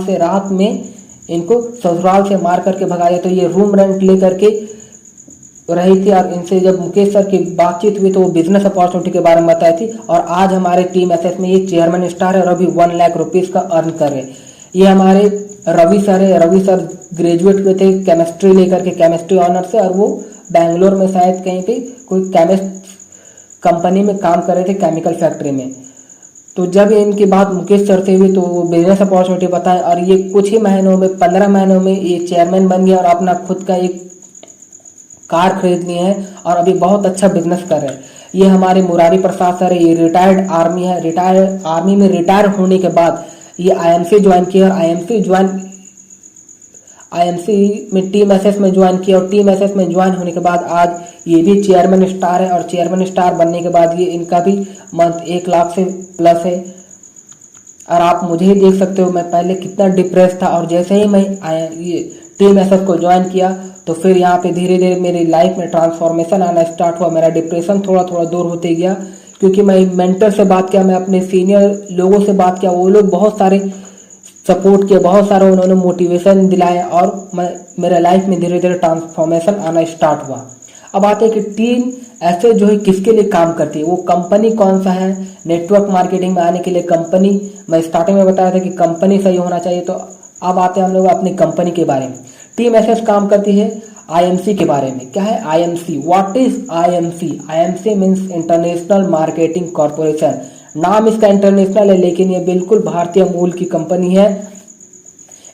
से मार करके भगाया। तो ये रूम रेंट ले करके रही थी, और इनसे जब मुकेश सर की बातचीत हुई तो वो बिजनेस अपॉर्चुनिटी के बारे में बताई थी। और आज हमारे टीम एसेस में ये चेयरमैन स्टार है और अभी 1 लाख रुपीज का अर्न कर रहे हैं। ये हमारे रवि सर है, रवि सर ग्रेजुएट हुए थे केमिस्ट्री लेकर के, केमिस्ट्री ऑनर से, और वो बैंगलोर में शायद कहीं पे कोई केमिस्ट कंपनी में काम कर रहे थे, केमिकल फैक्ट्री में। तो जब इनकी बात मुकेश सर से हुई तो वो बिजनेस अपॉर्चुनिटी बताए, और ये कुछ ही महीनों में 15 महीनों में ये चेयरमैन बन गया और अपना खुद का एक कार खरीद ली है और अभी बहुत अच्छा बिजनेस कर रहे हैं। ये हमारे मुरारी प्रसाद सर है, ये रिटायर्ड आर्मी है, रिटायर्ड आर्मी में रिटायर होने के बाद ये आईएमसी ज्वाइन किया, और आईएमसी में टीम एसेस में ज्वाइन किया, और टीम एसेस में ज्वाइन होने के बाद आज ये भी चेयरमैन स्टार है, और चेयरमैन स्टार बनने के बाद ये इनका भी मंथ 1 लाख से प्लस है। और आप मुझे ही देख सकते हो, मैं पहले कितना डिप्रेस था, और जैसे ही मैं ये टीम एसेस को ज्वाइन किया तो फिर यहाँ पे धीरे धीरे मेरी लाइफ में ट्रांसफॉर्मेशन आना स्टार्ट हुआ। मेरा डिप्रेशन थोड़ा थोड़ा दूर होते गया, क्योंकि मैं मेंटर से बात किया, मैं अपने सीनियर लोगों से बात किया, वो लोग बहुत सारे सपोर्ट किया, बहुत सारा उन्होंने मोटिवेशन दिलाया, और मेरे लाइफ में धीरे धीरे ट्रांसफॉर्मेशन आना स्टार्ट हुआ। अब आते हैं कि टीम ऐसे जो है किसके लिए काम करती है, वो कंपनी कौन सा है। नेटवर्क मार्केटिंग में आने के लिए कंपनी, मैं स्टार्टिंग में बताया था कि कंपनी सही होना चाहिए। तो अब आते हैं हम लोग अपनी कंपनी के बारे में। टीम ऐसे काम करती है आईएमसी के बारे में। क्या है IMC, what is IMC. IMC means international marketing corporation. नाम इसका इंटरनेशनल है, लेकिन ये बिल्कुल भारतीय मूल की कंपनी है।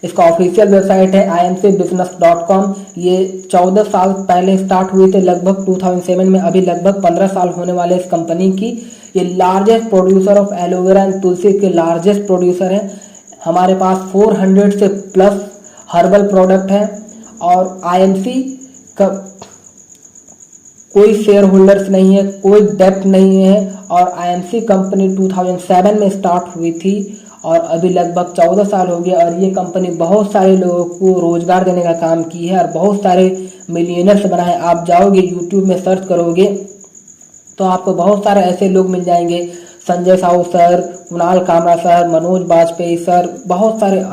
इसका ऑफिशियल वेबसाइट है imcbusiness.com। ये 14 साल पहले स्टार्ट हुई थे, लगभग 2007 में, अभी लगभग 15 साल होने वाले इस कंपनी की। ये largest producer of aloe vera and tulsi के लार्जेस्ट प्रोड्यूसर है। हमारे पास 400 से प्लस हर्बल प्रोडक्ट है, और आईएमसी का कोई शेयर होल्डर्स नहीं है, कोई डेप्ट नहीं है, और आईएमसी कंपनी 2007 में स्टार्ट हुई थी और अभी लगभग 14 साल हो गया। और ये कंपनी बहुत सारे लोगों को रोजगार देने का काम की है और बहुत सारे मिलियनर्स बना है। आप जाओगे यूट्यूब में सर्च करोगे तो आपको बहुत सारे ऐसे लोग मिल जाएंगे, Sanjay Sahu sir, Kunal Kamra sir, Manoj Bajpayee sir, बहुत सारे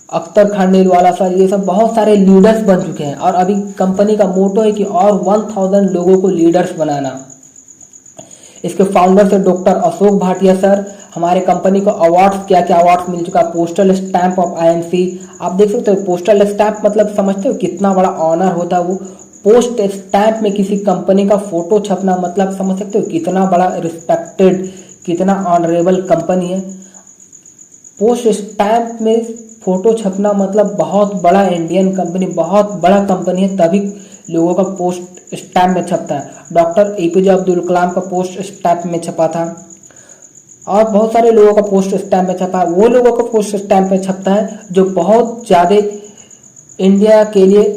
अख्तर खांडेलवाला सर, ये सब बहुत सारे लीडर्स बन चुके हैं। और अभी कंपनी का मोटो है कि और 1000 लोगों को लीडर्स बनाना। इसके फाउंडर से डॉक्टर अशोक भाटिया सर। हमारे कंपनी को अवार्ड्स, क्या क्या अवार्ड्स मिल चुका। पोस्टल स्टैंप ऑफ आईएमसी, आप देख सकते हो पोस्टल स्टैंप मतलब समझते हो कितना बड़ा ऑनर होता है वो। पोस्ट स्टैंप में किसी कंपनी का फोटो छपना मतलब समझ सकते हो कितना बड़ा रिस्पेक्टेड, कितना ऑनरेबल कंपनी है। पोस्ट स्टैंप में फोटो छपना मतलब बहुत बड़ा इंडियन कंपनी, बहुत बड़ा कंपनी है, तभी लोगों का पोस्ट स्टैंप में छपता है। डॉक्टर एपीजे अब्दुल कलाम का पोस्ट स्टैंप में छपा था और बहुत सारे लोगों का पोस्ट स्टैंप में छपा है। वो लोगों का पोस्ट स्टैंप में छपता है जो बहुत ज़्यादा इंडिया के लिए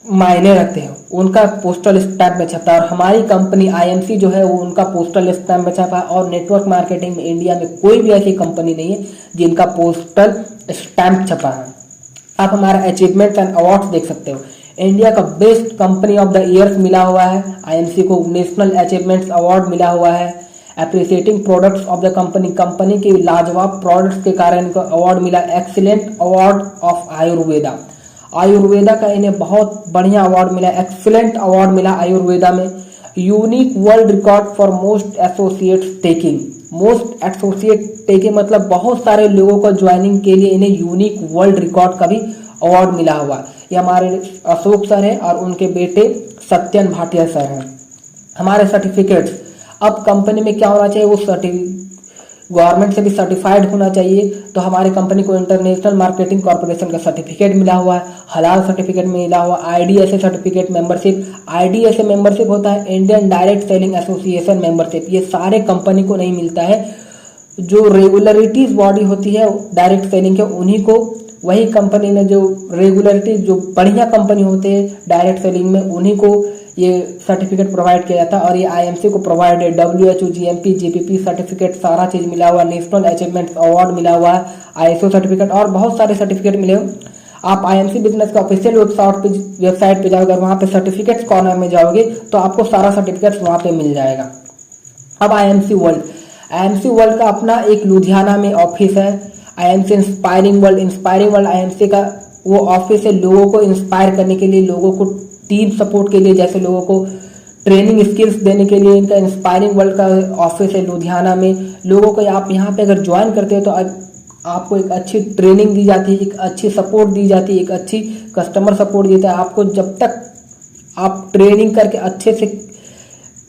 मायने रखते हैं, उनका पोस्टल स्टैंप में छपा है। और हमारी कंपनी आईएमसी जो है वो उनका पोस्टल स्टैंप में छपा है। और नेटवर्क मार्केटिंग में इंडिया में कोई भी ऐसी कंपनी नहीं है जिनका पोस्टल स्टैंप छपा है। आप हमारा अचीवमेंट्स एंड अवार्ड्स देख सकते हो। इंडिया का best company of the year मिला हुआ है आईएमसी को। नेशनल अचीवमेंट्स अवार्ड मिला हुआ है। Appreciating products of the company, company के लाजवाब प्रोडक्ट्स के कारण इनको अवार्ड मिला। Excellent award of Ayurveda, Ayurveda का इन्हें बहुत बढ़िया अवार्ड मिला। एक्सीलेंट अवार्ड मिला आयुर्वेदा में। Unique world record for most associates taking, most associate taking मतलब बहुत सारे लोगों को ज्वाइनिंग के लिए इन्हें यूनिक वर्ल्ड रिकॉर्ड का भी अवार्ड मिला हुआ है। ये हमारे अशोक सर हैं और उनके बेटे सत्यन भाटिया सर हैं। हमारे सर्टिफिकेट्स, अब कंपनी में क्या होना चाहिए, वो गवर्नमेंट से भी सर्टिफाइड होना चाहिए। तो हमारी कंपनी को इंटरनेशनल मार्केटिंग कॉर्पोरेशन का सर्टिफिकेट मिला हुआ है, हलाल सर्टिफिकेट मिला हुआ, IDSA certificate membership. IDSA membership होता है Indian direct selling association membership. ये सारे कंपनी को नहीं मिलता है। जो रेगुलरिटीज बॉडी होती है डायरेक्ट सेलिंग के, उन्हीं को, वही कंपनी में जो रेगुलरिटी, जो बढ़िया कंपनी होते हैं डायरेक्ट सेलिंग में, उन्हीं को ये सर्टिफिकेट प्रोवाइड किया जाता है। और ये आईएमसी को प्रोवाइड है। डब्ल्यूएचओ, जीएमपी, जीपीपी सर्टिफिकेट, सारा चीज़ मिला हुआ है। नेशनल अचीवमेंट अवार्ड मिला हुआ है, आईएसओ सर्टिफिकेट और बहुत सारे सर्टिफिकेट मिले हुए। आप आईएमसी बिजनेस का ऑफिशियल वेबसाइट पे जाओगे, वहाँ पे सर्टिफिकेट्स कॉर्नर में जाओगे तो आपको सारा सर्टिफिकेट्स वहाँ पे मिल जाएगा। अब आईएमसी वर्ल्ड, आईएमसी वर्ल्ड का अपना एक लुधियाना में ऑफिस है। आईएमसी इंस्पायरिंग वर्ल्ड आईएमसी का वो ऑफिस है लोगों को इंस्पायर करने के लिए, लोगों को टीम सपोर्ट के लिए, जैसे लोगों को ट्रेनिंग स्किल्स देने के लिए इनका इंस्पायरिंग वर्ल्ड का ऑफिस है लुधियाना में। लोगों को आप यहाँ पे अगर ज्वाइन करते हो तो आपको एक अच्छी ट्रेनिंग दी जाती है, एक अच्छी सपोर्ट दी जाती है, एक अच्छी कस्टमर सपोर्ट देता है आपको। जब तक आप ट्रेनिंग करके अच्छे से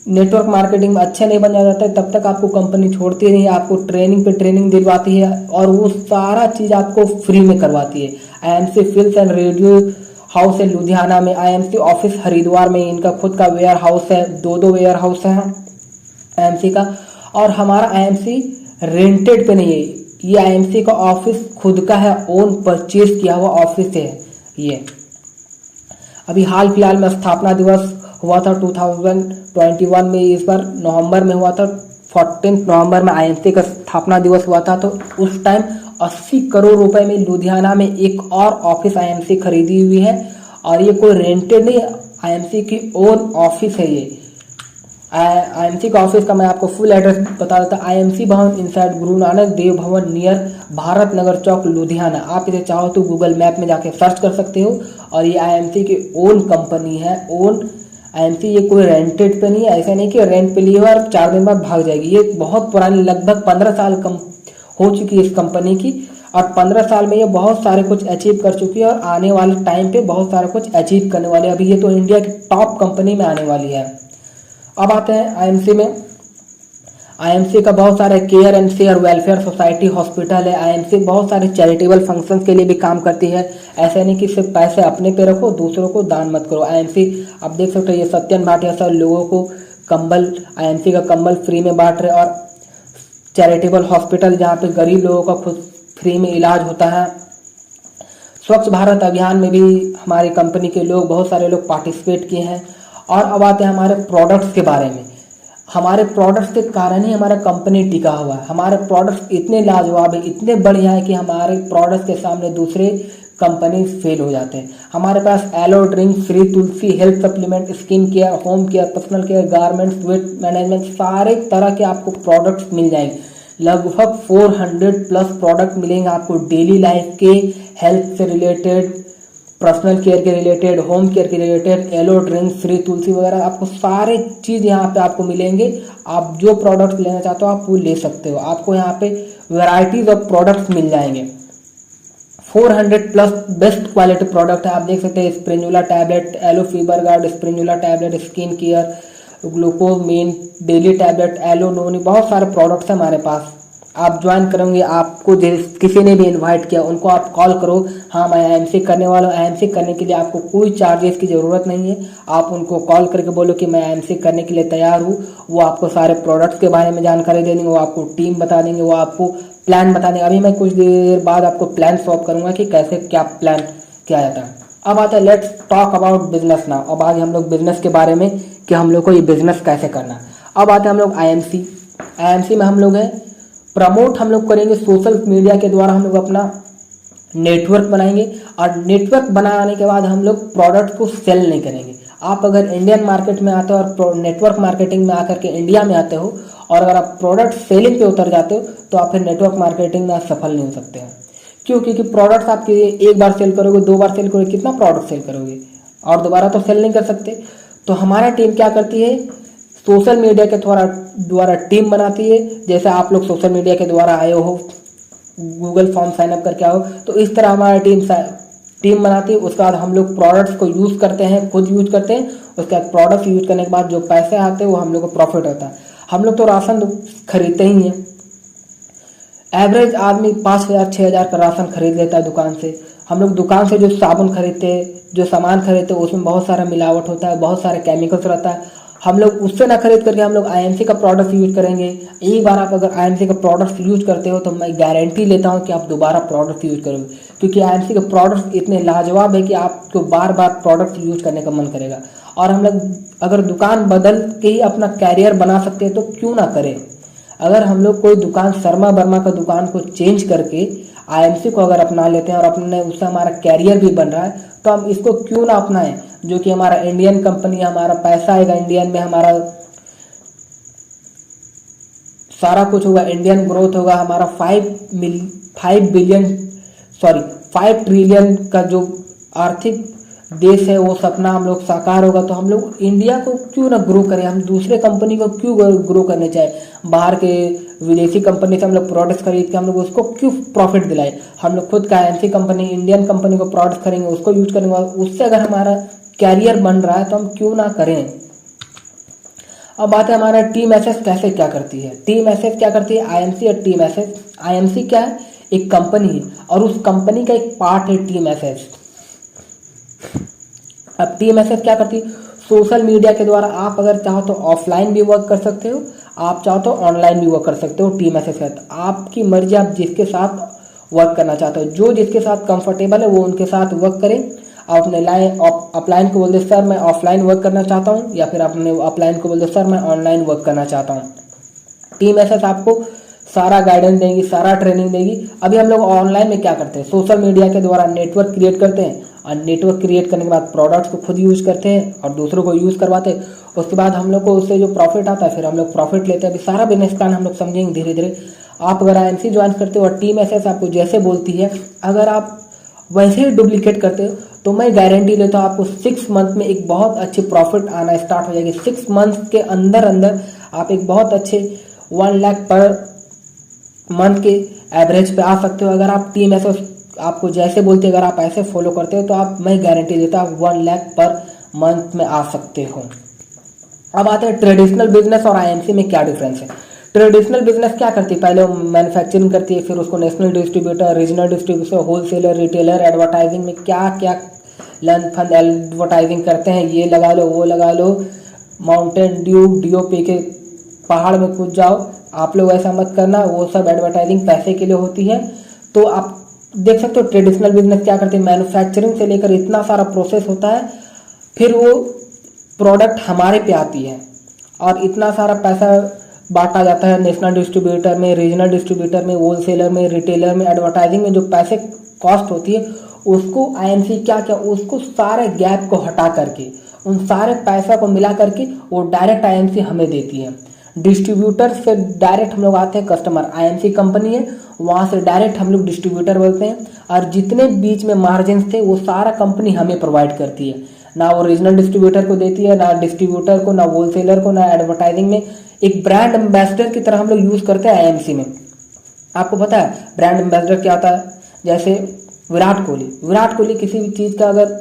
नेटवर्क मार्केटिंग में अच्छे नहीं बन जाता है तब तक आपको कंपनी छोड़ती नहीं है। आपको ट्रेनिंग पे ट्रेनिंग दिलवाती है और वो सारा चीज़ आपको फ्री में करवाती है। IMC films and radio house है लुधियाना में। आईएमसी ऑफिस हरिद्वार में, इनका खुद का वेयर हाउस है, दो वेयर हाउस है आईएमसी का। और हमारा आईएमसी रेंटेड पे नहीं है, ये आईएमसी का ऑफिस खुद का है, ओन परचेज किया हुआ ऑफिस है ये। अभी हाल फिलहाल में स्थापना दिवस हुआ था 2021 में, इस बार नवंबर में हुआ था। 14 नवंबर में आईएमसी का स्थापना दिवस हुआ था। तो उस टाइम 80 करोड़ रुपए में लुधियाना में एक और ऑफिस आईएमसी खरीदी हुई है। और ये कोई रेंटेड नहीं, आईएमसी की ओन ऑफिस है ये। आईएमसी का ऑफिस का मैं आपको फुल एड्रेस बता देता हूँ। आईएमसी भवन इनसाइड गुरु नानक देव भवन नियर भारत नगर चौक लुधियाना। आप इसे चाहो तो गूगल मैप में जाके सर्च कर सकते हो। और ये आईएमसी की ओन कंपनी है, ओन आईएमसी। ये कोई रेंटेड पे नहीं है, ऐसा नहीं कि रेंट पे लिए और 4 दिन बाद भाग जाएगी। ये बहुत पुरानी, लगभग 15 साल कम हो चुकी है इस कंपनी की। और 15 साल में ये बहुत सारे कुछ अचीव कर चुकी है और आने वाले टाइम पे बहुत सारा कुछ अचीव करने वाले। अभी ये तो इंडिया की टॉप कंपनी में आने वाली है। अब आते हैं आईएमसी में। आईएमसी का बहुत सारे care and share welfare society, hospital है। आईएमसी बहुत सारे चैरिटेबल फंक्शंस के लिए भी काम करती है। ऐसे नहीं कि सिर्फ पैसे अपने पे रखो, दूसरों को दान मत करो। आईएमसी आप देख सकते हो, ये सत्यन भाटिया सर लोगों को कंबल, आईएमसी का कंबल फ्री में बांट रहे। और चैरिटेबल हॉस्पिटल जहाँ पे गरीब लोगों का खुद फ्री में इलाज होता है। स्वच्छ भारत अभियान में भी हमारी कंपनी के लोग, बहुत सारे लोग पार्टिसिपेट किए हैं। और अब आते हैं हमारे प्रोडक्ट्स के बारे में। हमारे प्रोडक्ट्स के कारण ही हमारा कंपनी टिका हुआ है। हमारे प्रोडक्ट्स इतने लाजवाब है, इतने बढ़िया है कि हमारे प्रोडक्ट्स के सामने दूसरे कंपनी फेल हो जाते हैं। हमारे पास aloe drink, Shri Tulsi health supplement, skin care, home care, personal care, garments, weight management, सारे तरह के आपको प्रोडक्ट्स मिल जाएंगे। लगभग 400 प्लस प्रोडक्ट मिलेंगे आपको डेली लाइफ के, हेल्थ से रिलेटेड, पर्सनल केयर के रिलेटेड, होम केयर के रिलेटेड, एलो ड्रिंक, श्री तुलसी वगैरह आपको सारे चीज़ यहाँ पे आपको मिलेंगे। आप जो प्रोडक्ट लेना चाहते हो आप वो ले सकते हो। आपको यहाँ पे वैरायटीज ऑफ प्रोडक्ट्स मिल जाएंगे। 400 प्लस बेस्ट क्वालिटी प्रोडक्ट है। आप देख सकते हैं spirulina tablet, aloe fever guard, spirulina tablet, skin care, glucosamine daily tablet, aloe noni, बहुत सारे प्रोडक्ट्स हैं हमारे पास। आप ज्वाइन करेंगे, आपको किसी ने भी इनवाइट किया उनको आप कॉल करो, हाँ मैं आईएमसी करने वाला हूँ। आईएमसी करने के लिए आपको कोई चार्जेस की ज़रूरत नहीं है। आप उनको कॉल करके बोलो कि मैं आईएमसी करने के लिए तैयार हूँ। वो आपको सारे प्रोडक्ट्स के बारे में जानकारी दे देंगे, वो आपको टीम बता देंगे, वो आपको प्लान बता देंगे। अभी मैं कुछ देर बाद आपको प्लान सॉल्व करूँगा कि कैसे क्या प्लान किया जाता है। अब आता है let's talk about business now. अब आज हम लोग बिजनेस के बारे में कि हम लोग को ये बिजनेस कैसे करना है। अब आते हैं हम लोग आईएमसी। आईएमसी में हम लोग हैं प्रमोट हम लोग करेंगे सोशल मीडिया के द्वारा। हम लोग अपना नेटवर्क बनाएंगे और नेटवर्क बनाने के बाद हम लोग प्रोडक्ट को सेल नहीं करेंगे। आप अगर इंडियन मार्केट में आते हो और नेटवर्क मार्केटिंग में आकर के इंडिया में आते हो और अगर आप प्रोडक्ट सेलिंग पे उतर जाते हो तो आप फिर नेटवर्क मार्केटिंग में सफल नहीं हो सकते हैं। क्यों? क्योंकि प्रोडक्ट्स आपके एक बार सेल करोगे, 2 बार सेल करोगे, कितना प्रोडक्ट सेल करोगे और दोबारा तो सेल नहीं कर सकते। तो हमारा टीम क्या करती है, सोशल मीडिया के द्वारा टीम बनाती है। जैसे आप लोग सोशल मीडिया के द्वारा आए हो, गूगल फॉर्म साइन अप करके आओ, तो इस तरह हमारा टीम बनाती है। उसके बाद हम लोग प्रोडक्ट्स को यूज़ करते हैं, खुद यूज करते हैं। उसके बाद प्रोडक्ट्स यूज करने के बाद जो पैसे आते हैं वो हम लोग को प्रॉफिट होता है। हम लोग तो राशन खरीदते ही हैं। एवरेज आदमी 5,000 6,000 का राशन खरीद लेता है दुकान से। हम लोग दुकान से जो साबुन खरीदते हैं, जो सामान खरीदते हैं, उसमें बहुत सारा मिलावट होता है, बहुत सारे केमिकल्स रहता है। हम लोग उससे ना खरीद करके हम लोग आईएमसी का प्रोडक्ट यूज करेंगे। एक बार आप अगर आईएमसी का प्रोडक्ट यूज करते हो तो मैं गारंटी लेता हूं कि आप दोबारा प्रोडक्ट यूज करोगे, क्योंकि आईएमसी के प्रोडक्ट इतने लाजवाब है कि आपको बार बार प्रोडक्ट यूज करने का मन करेगा। और हम लोग अगर दुकान बदल के ही अपना कैरियर बना सकते हैं तो क्यों ना करें। अगर हम लोग कोई दुकान शर्मा वर्मा का दुकान को चेंज करके आईएमसी को अगर अपना लेते हैं और अपने उससे हमारा कैरियर भी बन रहा है तो हम इसको क्यों ना अपनाएं। जो कि हमारा इंडियन कंपनी, हमारा पैसा आएगा इंडियन में, हमारा सारा कुछ होगा, इंडियन ग्रोथ होगा। हमारा 5 ट्रिलियन का जो आर्थिक देश है वो सपना हम लोग साकार होगा। तो हम लोग इंडिया को क्यों ना ग्रो करें, हम दूसरे कंपनी को क्यों ग्रो करने चाहे। बाहर के विदेशी कंपनी से हम लोग प्रोडक्ट्स खरीद के हम लोग उसको क्यों प्रॉफिट दिलाए। हम लोग खुद का आईएमसी कंपनी, इंडियन कंपनी को प्रोडक्ट्स खरीदेंगे, उसको यूज करेंगे, उससे अगर हमारा कैरियर बन रहा है तो हम क्यों ना करें। अब बात है हमारा टीम एसएस कैसे क्या करती है। टीम एसएस क्या करती है, आईएमसी और टीम एसएस। आईएमसी क्या है, एक कंपनी है और उस कंपनी का एक पार्ट है टीम एसएस। अब टीम एसएस क्या करती है, सोशल मीडिया के द्वारा आप अगर चाहो तो ऑफलाइन भी वर्क कर सकते हो, आप चाहो तो ऑनलाइन भी वर्क कर सकते हो। टीम एसएस है आपकी मर्जी, आप जिसके साथ वर्क करना चाहते हो, जो जिसके साथ कंफर्टेबल है वो उनके साथ वर्क करें। आप अपने अपलाइन को बोल दे सर मैं ऑफलाइन वर्क करना चाहता हूँ, या फिर अपने अपलाइन को बोल दे सर मैं ऑनलाइन वर्क करना चाहता हूँ। टीम एसएस आपको सारा गाइडेंस देगी, सारा ट्रेनिंग देगी। अभी हम लोग ऑनलाइन में क्या करते हैं, सोशल मीडिया के द्वारा नेटवर्क क्रिएट करते हैं और नेटवर्क क्रिएट करने के बाद प्रोडक्ट्स को खुद यूज़ करते हैं और दूसरों को यूज़ करवाते हैं। उसके बाद हम लोग को उससे जो प्रॉफिट आता है फिर हम लोग प्रॉफिट लेते हैं। अभी सारा बिजनेस प्लान हम लोग समझेंगे धीरे धीरे। आप अगर आईएमसी ज्वाइन करते हो और टीम एसएस आपको जैसे बोलती है अगर आप वैसे ही डुप्लीकेट करते हो तो मैं गारंटी लेता हूँ आपको 6 मंथ में एक बहुत अच्छी प्रॉफिट आना स्टार्ट हो जाएगी। 6 मंथ के अंदर अंदर आप एक बहुत अच्छे 1 लाख पर मंथ के एवरेज पे आ सकते हो। अगर आप टीम ऐसे आपको जैसे बोलते अगर आप ऐसे फॉलो करते हो तो आप मैं गारंटी देता हूँ 1 लाख पर मंथ में आ सकते हो। अब आते हैं ट्रेडिशनल बिजनेस और आईएमसी में क्या डिफरेंस है। ट्रेडिशनल बिजनेस क्या करती है, पहले वो मैन्युफैक्चरिंग करती है, फिर उसको national distributor, regional distributor, wholesaler, retailer, advertising में क्या क्या लन फंड एडवर्टाइजिंग करते हैं, ये लगा लो वो लगा लो, माउंटेन ड्यू डीओपी के पहाड़ में कूद जाओ। आप लोग ऐसा मत करना, वो सब एडवर्टाइजिंग पैसे के लिए होती है। तो आप देख सकते हो ट्रेडिशनल बिजनेस क्या करते हैं, मैन्युफैक्चरिंग से लेकर इतना सारा प्रोसेस होता है, फिर वो प्रोडक्ट हमारे पे आती है और इतना सारा पैसा बांटा जाता है नेशनल डिस्ट्रीब्यूटर में, रीजनल डिस्ट्रीब्यूटर में, होलसेलर में, रिटेलर में। एडवर्टाइजिंग में जो पैसे कॉस्ट होती है उसको आईएमसी क्या क्या उसको सारे गैप को हटा करके उन सारे पैसा को मिला करके वो डायरेक्ट आईएमसी हमें देती है। डिस्ट्रीब्यूटर से डायरेक्ट हम लोग आते हैं कस्टमर, आईएमसी कंपनी है वहाँ से डायरेक्ट हम लोग डिस्ट्रीब्यूटर बोलते हैं, और जितने बीच में मार्जिन थे वो सारा कंपनी हमें प्रोवाइड करती है। ना वो रीजनल डिस्ट्रीब्यूटर को देती है, ना डिस्ट्रीब्यूटर को, ना होलसेलर को, ना एडवर्टाइजिंग में। एक ब्रांड एम्बेसडर की तरह हम लोग यूज़ करते हैं आईएमसी में। आपको पता है ब्रांड एम्बेसडर क्या होता है? जैसे विराट कोहली किसी भी चीज़ का अगर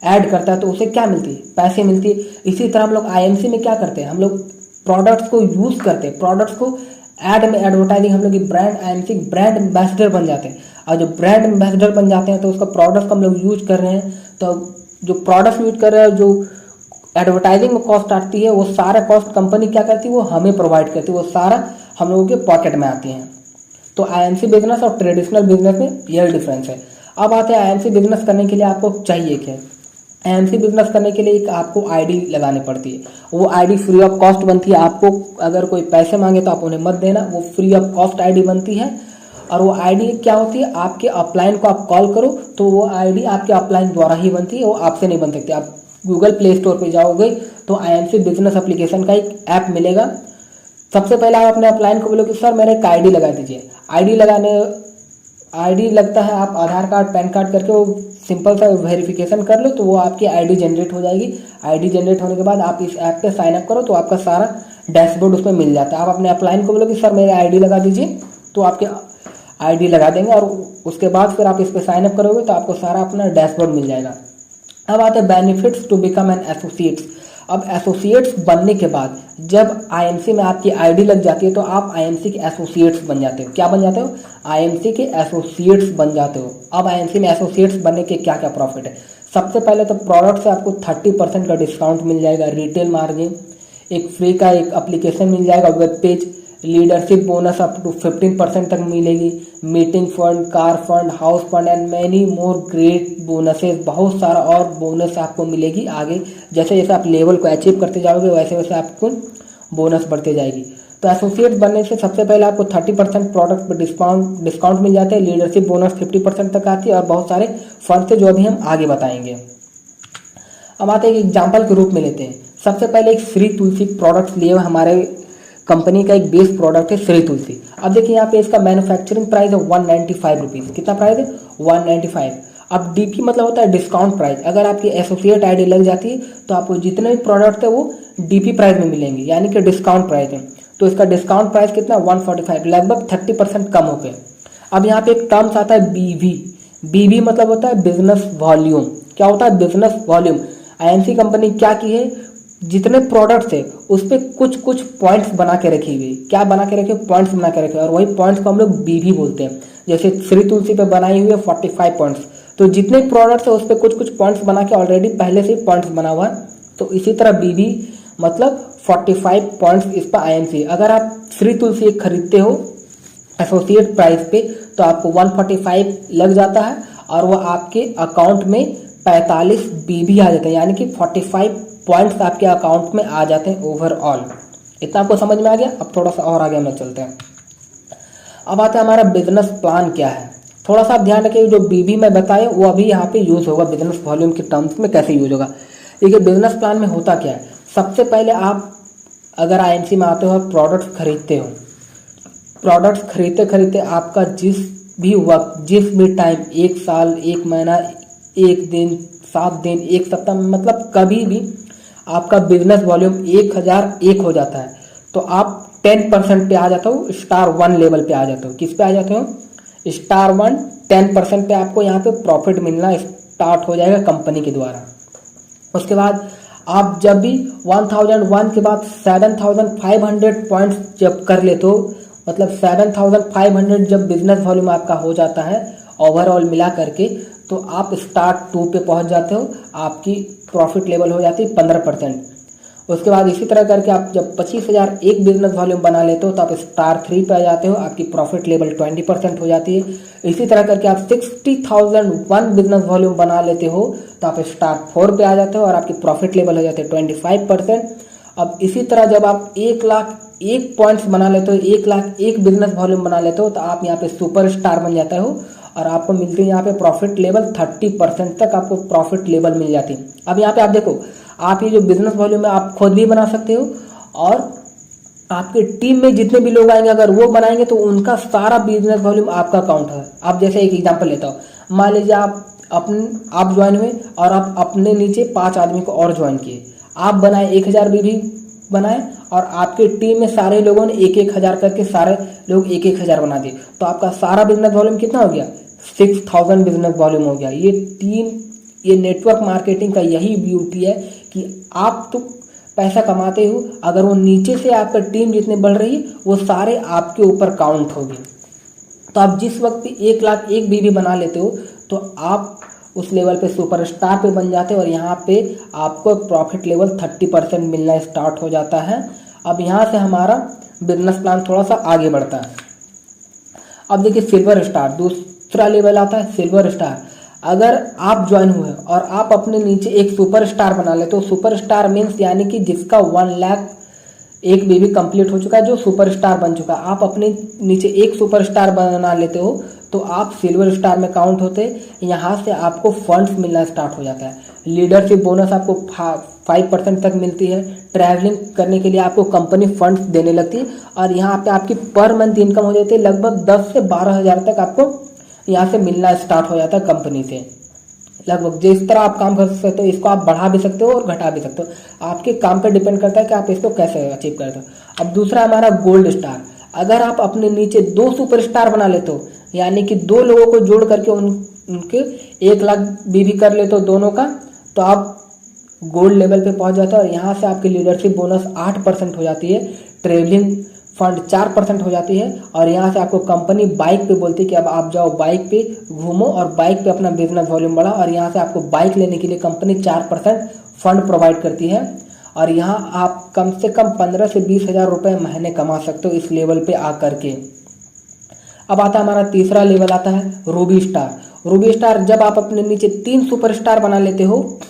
ऐड करता है तो उसे क्या मिलती है? पैसे मिलती है। इसी तरह हम लोग आईएमसी में क्या करते हैं, हम लोग प्रोडक्ट्स को यूज़ करते हैं, प्रोडक्ट्स को ऐड में एडवर्टाइजिंग हम लोग की ब्रांड आईएमसी ब्रांड एम्बेसडर बन जाते हैं। और जो ब्रांड एम्बेसडर बन जाते हैं तो उसका प्रोडक्ट हम लोग यूज कर रहे हैं, तो जो प्रोडक्ट यूज कर रहे हैं, जो एडवर्टाइजिंग में कॉस्ट आती है वो सारा कॉस्ट कंपनी क्या करती है, वो हमें प्रोवाइड करती है, वो सारा हम लोगों के पॉकेट में आती हैं। तो आईएमसी बिजनेस और ट्रेडिशनल बिजनेस में यह डिफरेंस है। अब आते हैं आईएमसी बिजनेस करने के लिए आपको चाहिए क्या? आईएमसी बिजनेस करने के लिए एक आपको आईडी लगानी पड़ती है। वो आईडी फ्री ऑफ कॉस्ट बनती है। आपको अगर कोई पैसे मांगे तो आप उन्हें मत देना, वो फ्री ऑफ कॉस्ट आईडी बनती है। और वो आईडी क्या होती है, आपके अपलाइन को आप कॉल करो तो वो आईडी आपके अपलाइन द्वारा ही बनती है, वो आपसे नहीं बन सकती। आप गूगल प्ले स्टोर पे जाओगे तो आईएमसी बिजनेस एप्लीकेशन का एक ऐप मिलेगा। सबसे पहले आप अपने अपलाइन को बोलो कि सर मेरा एक आईडी लगा दीजिए। आईडी लगता है, आप आधार कार्ड पैन कार्ड करके वो सिंपल सा वेरिफिकेशन कर लो तो वो आपकी आईडी जनरेट हो जाएगी। आईडी जनरेट होने के बाद आप इस ऐप पे साइन अप करो तो आपका सारा डैशबोर्ड उसमें मिल जाता है। आप अपने अपलाइन को बोलो कि सर मेरे आईडी लगा दीजिए, तो आपके आईडी लगा देंगे और उसके बाद फिर आप इस पर साइन अप करोगे तो आपको सारा अपना डैशबोर्ड मिल जाएगा। अब आते हैं benefits to become an associates. अब एसोसिएट्स बनने के बाद जब आईएमसी में आपकी आईडी लग जाती है तो आप आईएमसी के एसोसिएट्स बन जाते हो। क्या बन जाते हो? आईएमसी के एसोसिएट्स बन जाते हो। अब आईएमसी में एसोसिएट्स बनने के क्या क्या प्रॉफिट है? सबसे पहले तो प्रोडक्ट से आपको 30% का डिस्काउंट मिल जाएगा, रिटेल मार्जिन, एक फ्री का एक एप्लीकेशन मिल जाएगा, web page, leadership bonus up to 15% तक मिलेगी, meeting fund, car fund, house fund and many more great bonuses. बहुत सारा और बोनस आपको मिलेगी आगे। जैसे जैसे आप लेवल को अचीव करते जाओगे वैसे वैसे आपको बोनस बढ़ते जाएगी। तो एसोसिएट बनने से सबसे पहले आपको 30% प्रोडक्ट पर डिस्काउंट मिल जाते हैं, लीडरशिप बोनस 50% तक आती है और बहुत सारे फंड थे जो अभी हम आगे बताएंगे। अब आते हैं एक एग्जाम्पल के रूप में लेते हैं। सबसे पहले एक श्री तुलसी प्रोडक्ट्स लिए हमारे कंपनी का एक बेस प्रोडक्ट है श्री तुलसी। अब देखिए यहाँ पे इसका मैन्युफैक्चरिंग प्राइस है 195 रुपीज़। कितना प्राइस है? 195। अब डीपी मतलब होता है डिस्काउंट प्राइस। अगर आपकी एसोसिएट आईडी लग जाती है तो आपको जितने भी प्रोडक्ट है वो डीपी प्राइस में मिलेंगे, यानी कि डिस्काउंट प्राइस है। तो इसका डिस्काउंट प्राइस कितना? 145, लगभग 30% कम हो गए। अब यहाँ पे एक टर्म्स आता है बीवी। बीवी मतलब होता है बिजनेस वॉल्यूम। क्या होता है? Business volume. आईएमसी कंपनी क्या की है, जितने प्रोडक्ट्स है उस पर कुछ कुछ पॉइंट्स बना के रखी हुई। क्या बना के रखे? पॉइंट्स बना के रखे, और वही पॉइंट्स को हम लोग बीवी बोलते हैं। जैसे श्री तुलसी पे बनाई हुई है 45 पॉइंट्स, तो जितने प्रोडक्ट्स है उस पर कुछ कुछ पॉइंट्स बना के ऑलरेडी पहले से पॉइंट्स बना हुआ है। तो इसी तरह बीवी मतलब 45 पॉइंट्स इस पर आईएमसी। अगर आप श्री तुलसी खरीदते हो एसोसिएट प्राइस पे तो आपको 145 लग जाता है और वो आपके अकाउंट में 45 बीबी आ जाते हैं, यानी कि 45 पॉइंट्स आपके अकाउंट में आ जाते हैं ओवरऑल। इतना आपको समझ में आ गया? अब थोड़ा सा और आगे हम लोग चलते हैं। अब आता है हमारा बिजनेस प्लान क्या है। थोड़ा सा आप ध्यान रखिए, जो बीबी मैं बताया वो अभी यहाँ पे यूज होगा बिजनेस वॉल्यूम के टर्म्स में कैसे यूज होगा। देखिए बिजनेस प्लान में होता क्या है। सबसे पहले आप अगर आईएमसी में आते हो और प्रोडक्ट्स खरीदते हो, प्रोडक्ट्स खरीदते खरीदते आपका जिस भी वक्त, जिस भी टाइम, 1 साल, 1 महीना, 1 दिन, 7 दिन, 1 सप्ताह, मतलब कभी भी आपका बिजनेस वॉल्यूम 1001 हो जाता है तो आप 10% पे आ जाते हो, स्टार 1 लेवल पे आ जाते हो। किस पे आ जाते हो? स्टार 1, 10% पे आपको यहाँ पे प्रॉफिट मिलना स्टार्ट हो जाएगा कंपनी के द्वारा। उसके बाद आप जब भी 1001 के बाद 7500 पॉइंट्स जब कर लेते हो, मतलब 7500 जब बिजनेस वॉल्यूम आपका हो जाता है ओवरऑल मिला करके, तो आप स्टार 2 पे पहुंच जाते हो। आपकी प्रॉफिट लेवल हो जाती है 15%। उसके बाद इसी तरह करके आप जब 25,000 एक बिजनेस वॉल्यूम बना लेते हो तो आप स्टार 3 पे आ जाते हो, आपकी प्रॉफिट लेवल 20% हो जाती है। इसी तरह करके आप 60,001 बिजनेस वॉल्यूम बना लेते हो तो आप स्टार 4 पे आ जाते हो और आपकी प्रॉफिट लेवल हो जाते हैं 25%। अब इसी तरह जब आप 1,00,001 पॉइंट्स बना लेते हो, 1,00,001 बिजनेस वॉल्यूम बना लेते हो तो आप यहाँ पे सुपर स्टार बन जाते हो और आपको मिलती है यहाँ पे प्रॉफिट लेवल 30% तक आपको प्रॉफिट लेवल मिल जाती है। अब यहाँ पे आप देखो, आप ये जो बिजनेस वॉल्यूम है आप खुद भी बना सकते हो और आपके टीम में जितने भी लोग आएंगे अगर वो बनाएंगे तो उनका सारा बिजनेस वॉल्यूम आपका काउंट है। आप जैसे एक एग्जांपल लेता हूँ, मान लीजिए आप ज्वाइन हुए और आप अपने नीचे 5 आदमी को और ज्वाइन किए, आप बनाए 1000 बीवी बनाए और आपके टीम में सारे लोगों ने 1-1000 करके सारे लोग 1-1000 बना दिए, तो आपका सारा बिजनेस वॉल्यूम कितना हो गया? 6000 बिजनेस वॉल्यूम हो गया। ये नेटवर्क मार्केटिंग का यही ब्यूटी है कि आप तो पैसा कमाते हो, अगर वो नीचे से आपका टीम जितने बढ़ रही है वो सारे आपके ऊपर काउंट होगी। तो आप जिस वक्त भी 1 लाख एक बीवी बना लेते हो तो आप उस लेवल पे सुपरस्टार पे बन जाते हो और यहाँ पे आपको प्रॉफिट लेवल 30% मिलना स्टार्ट हो जाता है। अब यहाँ से हमारा बिजनेस प्लान थोड़ा सा आगे बढ़ता है। अब देखिए सिल्वर स्टार, दूसरा लेवल आता है सिल्वर स्टार। अगर आप ज्वाइन हुए और आप अपने नीचे एक सुपरस्टार बना लेते हो, सुपरस्टार मीन्स यानी कि जिसका 1 लाख एक बीवी कंप्लीट हो चुका है, जो सुपरस्टार बन चुका है, आप अपने नीचे एक सुपरस्टार बना लेते हो तो आप सिल्वर स्टार में काउंट होते। यहाँ से आपको फंड्स मिलना स्टार्ट हो जाता है। लीडरशिप बोनस आपको 5% तक मिलती है। ट्रैवलिंग करने के लिए आपको कंपनी फंड्स देने लगती है और यहाँ पे आपकी पर मंथ इनकम हो जाती है लगभग 10 से 12 हज़ार तक आपको यहाँ से मिलना स्टार्ट हो जाता है कंपनी से। लगभग जिस तरह आप काम कर सकते हो इसको आप बढ़ा भी सकते हो और घटा भी सकते हो, आपके काम पर डिपेंड करता है कि आप इसको कैसे अचीव करते हो। अब दूसरा हमारा गोल्ड स्टार। अगर आप अपने नीचे 2 सुपरस्टार बना लेते हो, यानी कि 2 लोगों को जोड़ करके उनके 1 लाख बीवी कर लेते हो दोनों का, तो आप गोल्ड लेवल पे पहुंच जाते हो और यहाँ से आपकी लीडरशिप बोनस 8% हो जाती है। ट्रेवलिंग फंड 4% हो जाती है और यहाँ से आपको कंपनी बाइक पे बोलती है कि अब आप जाओ बाइक पे घूमो और बाइक पे अपना बिजनेस वॉल्यूम बढ़ा, और यहाँ से आपको बाइक लेने के लिए कंपनी 4% फंड प्रोवाइड करती है और यहाँ आप कम से कम 15 से 20 हज़ार रुपये महीने कमा सकते हो इस लेवल पे आकर के। अब आता है हमारा तीसरा लेवल आता है रूबी स्टार। रूबी स्टार जब आप अपने नीचे 3 सुपरस्टार बना लेते हो,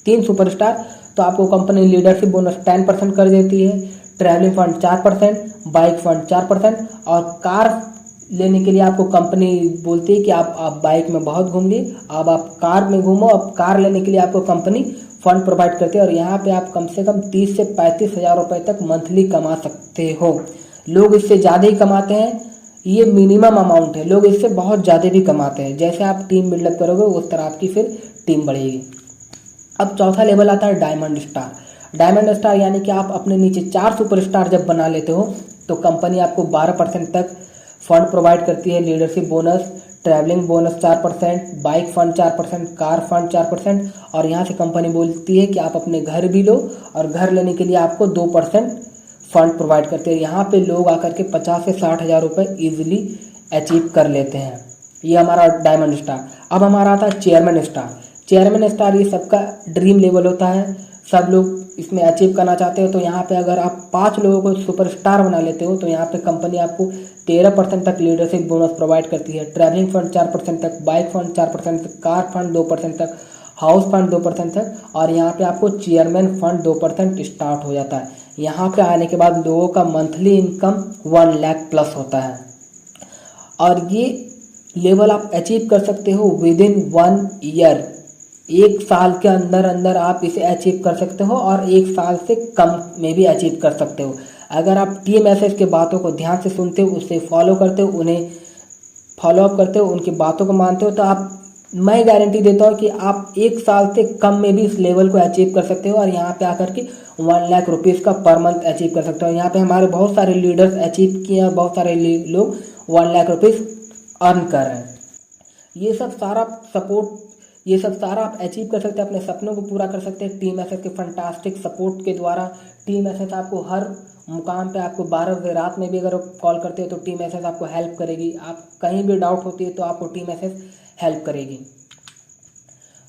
3 सुपरस्टार, तो आपको कंपनी लीडरशिप बोनस 10% कर देती है। ट्रैवलिंग फंड 4%, बाइक फंड 4% और कार लेने के लिए आपको कंपनी बोलती है कि आप बाइक में बहुत घूम लिए, अब आप कार में घूमो। अब कार लेने के लिए आपको कंपनी फंड प्रोवाइड करती है और यहाँ पे आप कम से कम 30 से 35 हज़ार रुपये तक मंथली कमा सकते हो। लोग इससे ज़्यादा ही कमाते हैं, ये मिनिमम अमाउंट है, लोग इससे बहुत ज़्यादा भी कमाते हैं। जैसे आप टीम बिल्डअप करोगे उस तरह आपकी फिर टीम बढ़ेगी। अब चौथा लेवल आता है डायमंड स्टार। डायमंड स्टार यानी कि आप अपने नीचे 4 सुपरस्टार जब बना लेते हो तो कंपनी आपको 12% तक फंड प्रोवाइड करती है। Leadership bonus, travelling bonus 4%, bike fund 4%, car fund 4% और यहाँ से कंपनी बोलती है कि आप अपने घर भी लो और घर लेने के लिए आपको 2% फंड प्रोवाइड करते हैं। यहाँ पे लोग आकर के 50 से 60 हज़ार रुपये ईजिली अचीव कर लेते हैं। ये हमारा डायमंड स्टार। अब हमारा आता है चेयरमैन स्टार। चेयरमैन स्टार ये सबका ड्रीम लेवल होता है, सब लोग इसमें अचीव करना चाहते हो। तो यहाँ पे अगर आप 5 लोगों को सुपरस्टार बना लेते हो तो यहाँ पे कंपनी आपको 13% तक लीडरशिप बोनस प्रोवाइड करती है। ट्रैवलिंग फंड 4% तक, बाइक फंड 4% तक, कार फंड 2% तक, हाउस फंड 2% तक और यहाँ पे आपको चेयरमैन फंड 2% स्टार्ट हो जाता है। यहाँ पे आने के बाद लोगों का मंथली इनकम 1 लाख प्लस होता है और ये लेवल आप अचीव कर सकते हो विद इन 1 ईयर। 1 साल के अंदर अंदर आप इसे अचीव कर सकते हो और 1 साल से कम में भी अचीव कर सकते हो। अगर आप TMSS के बातों को ध्यान से सुनते हो, उसे फॉलो करते हो, उन्हें फॉलोअप करते हो, उनकी बातों को मानते हो, तो मैं गारंटी देता हूँ कि आप 1 साल से कम में भी इस लेवल को अचीव कर सकते हो और यहाँ पे आकर के 1 लाख रुपीज़ का पर मंथ अचीव कर सकते हो। यहाँ पे हमारे बहुत सारे लीडर्स अचीव किए हैं, बहुत सारे लोग 1 लाख रुपीज़ अर्न कर रहे हैं। ये सब सारा आप अचीव कर सकते हैं, अपने सपनों को पूरा कर सकते हैं TMSS के फंटास्टिक सपोर्ट के द्वारा। TMSS आपको हर मुकाम पे आपको 12 बजे रात में भी अगर कॉल करते हो तो TMSS आपको हेल्प करेगी। आप कहीं भी डाउट होती है तो आपको TMSS हेल्प करेगी।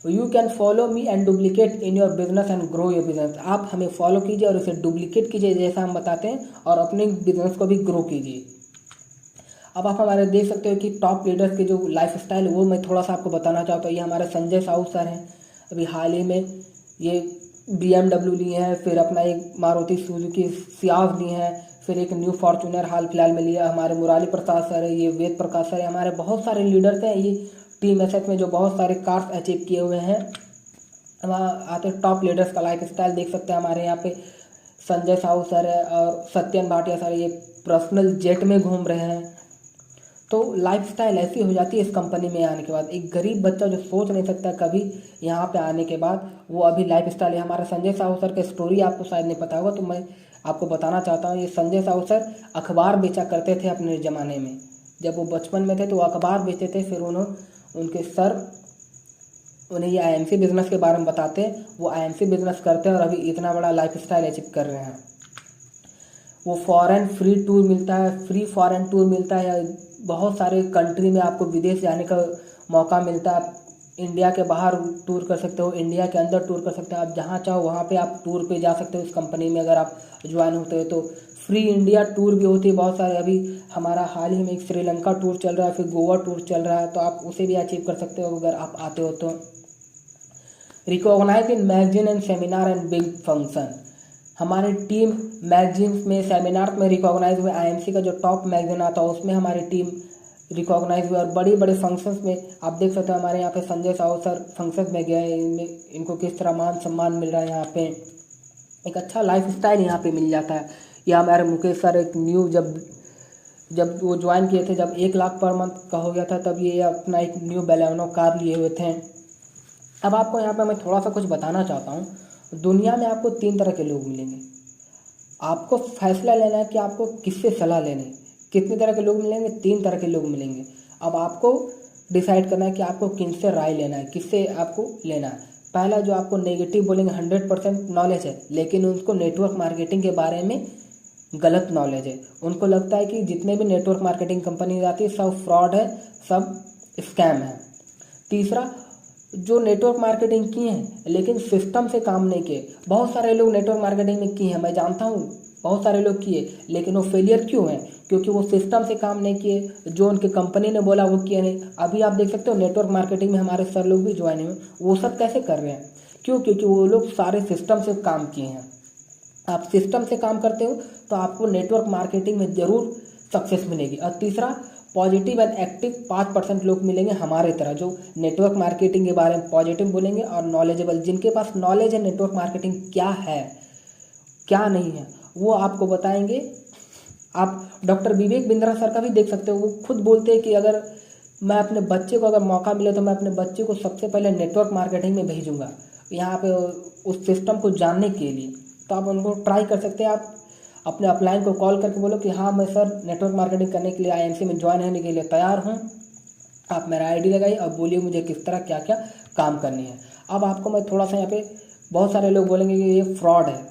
You can follow me and duplicate in your business and grow your business. आप हमें फॉलो कीजिए और इसे डुप्लीकेट कीजिए जैसा हम बताते हैं और अपने बिजनेस को भी ग्रो कीजिए। अब आप हमारे देख सकते हो कि टॉप लीडर्स के जो लाइफ स्टाइल वो मैं थोड़ा सा आपको बताना चाहता हूँ। ये हमारे संजय साहू सर हैं, अभी हाल ही में ये BMW लिए हैं, फिर अपना एक मारुति सुजुकी सियाज लिए हैं, फिर एक न्यू फॉर्च्यूनर हाल फिलहाल में लिया, हमारे मुरारी प्रसाद सर है, ये वेद प्रकाश सर है, हमारे बहुत सारे लीडर्स हैं ये टीम एसएफ में जो बहुत सारे कार्स अचीव किए हुए हैं। वहाँ आते टॉप लीडर्स का लाइफ स्टाइल देख सकते हैं। हमारे यहाँ पे संजय साहू सर है और सत्यन भाटिया सर, ये पर्सनल जेट में घूम रहे हैं। तो लाइफस्टाइल ऐसी हो जाती है इस कंपनी में आने के बाद। एक गरीब बच्चा जो सोच नहीं सकता कभी यहाँ पे आने के बाद, वो अभी लाइफस्टाइल है। हमारे संजय साहू सर का स्टोरी आपको शायद नहीं पता होगा, तो मैं आपको बताना चाहता हूँ। ये संजय साहू सर अखबार बेचा करते थे अपने ज़माने में। जब वो बचपन में थे तो वो अखबार बेचते थे, फिर उनके सर उन्हें ये आईएमसी बिजनेस के बारे में बताते हैं। वो आईएमसी बिजनेस करते हैं और अभी इतना बड़ा लाइफस्टाइल अचीव कर रहे हैं। वो फॉरेन फ्री टूर मिलता है, फ्री फॉरेन टूर मिलता है, बहुत सारे कंट्री में आपको विदेश जाने का मौका मिलता है। इंडिया के बाहर टूर कर सकते हो, इंडिया के अंदर टूर कर सकते हो, आप जहाँ चाहो वहाँ पे आप टूर पे जा सकते हो। इस कंपनी में अगर आप ज्वाइन होते हो तो फ्री इंडिया टूर भी होती है बहुत सारे। अभी हमारा हाल ही में एक श्रीलंका टूर चल रहा है, फिर गोवा टूर चल रहा है, तो आप उसे भी अचीव कर सकते हो अगर आप आते हो तो। Recognise in magazine and seminar and big function, हमारी टीम मैगजीन्स में सेमिनार में रिकॉग्नाइज हुए। आईएमसी का जो टॉप मैगजीन आता है उसमें हमारी टीम रिकॉग्नाइज हुई और बड़ी बड़े फंक्शंस में आप देख सकते हो। हमारे यहाँ पे संजय साहू सर फंक्शंस में गए, इनको किस तरह मान सम्मान मिल रहा है। यहाँ पे एक अच्छा लाइफ स्टाइल यहाँ पे मिल जाता है। या हमारे मुकेश सर एक न्यू जब वो ज्वाइन किए थे, जब 1 लाख पर मंथ का हो गया था, तब ये अपना एक न्यू बेलेनो कार लिए हुए थे। अब आपको यहाँ पे मैं थोड़ा सा कुछ बताना चाहता हूँ। दुनिया में आपको 3 तरह के लोग मिलेंगे। आपको फैसला लेना है कि आपको किससे सलाह लेनी है। कितने तरह के लोग मिलेंगे? 3 तरह के लोग मिलेंगे। अब आपको डिसाइड करना है कि आपको किनसे राय लेना है, किससे आपको लेना है। पहला जो आपको नेगेटिव बोलेंगे, 100% नॉलेज है, लेकिन उनको नेटवर्क मार्केटिंग के बारे में गलत नॉलेज है। उनको लगता है कि जितने भी नेटवर्क मार्केटिंग कंपनी आती है सब फ्रॉड है, सब स्कैम है। तीसरा, जो नेटवर्क मार्केटिंग किए हैं लेकिन सिस्टम से काम नहीं किए। बहुत सारे लोग नेटवर्क मार्केटिंग में किए हैं, मैं जानता हूँ बहुत सारे लोग किए, लेकिन वो फेलियर क्यों हैं? क्योंकि वो सिस्टम से काम नहीं किए, जो उनके कंपनी ने बोला वो किए नहीं। अभी आप देख सकते हो नेटवर्क मार्केटिंग में हमारे सर लोग भी ज्वाइन हुए, वो सब कैसे कर रहे हैं? क्यों? क्योंकि वो लोग सारे सिस्टम से काम किए हैं। आप सिस्टम से काम करते हो तो आपको नेटवर्क मार्केटिंग में ज़रूर सक्सेस मिलेगी। और तीसरा, पॉजिटिव एंड एक्टिव 5% लोग मिलेंगे हमारे तरह, जो नेटवर्क मार्केटिंग के बारे में पॉजिटिव बोलेंगे और नॉलेजेबल, जिनके पास नॉलेज है नेटवर्क मार्केटिंग क्या है क्या नहीं है वो आपको बताएंगे। आप डॉक्टर विवेक बिंद्रा सर का भी देख सकते हो, वो खुद बोलते हैं कि अगर मैं अपने बच्चे को अगर मौका मिले तो मैं अपने बच्चे को सबसे पहले नेटवर्क मार्केटिंग में भेजूंगा, यहाँ पे उस सिस्टम को जानने के लिए। तो आप उनको ट्राई कर सकते हैं। आप अपने अपलाइन को कॉल करके बोलो कि हाँ मैं सर नेटवर्क मार्केटिंग करने के लिए आईएमसी में ज्वाइन होने के लिए तैयार हूँ, आप मेरा आईडी लगाइए और बोलिए मुझे किस तरह क्या क्या काम करनी है। अब आपको मैं थोड़ा सा यहाँ पे, बहुत सारे लोग बोलेंगे कि ये फ्रॉड है,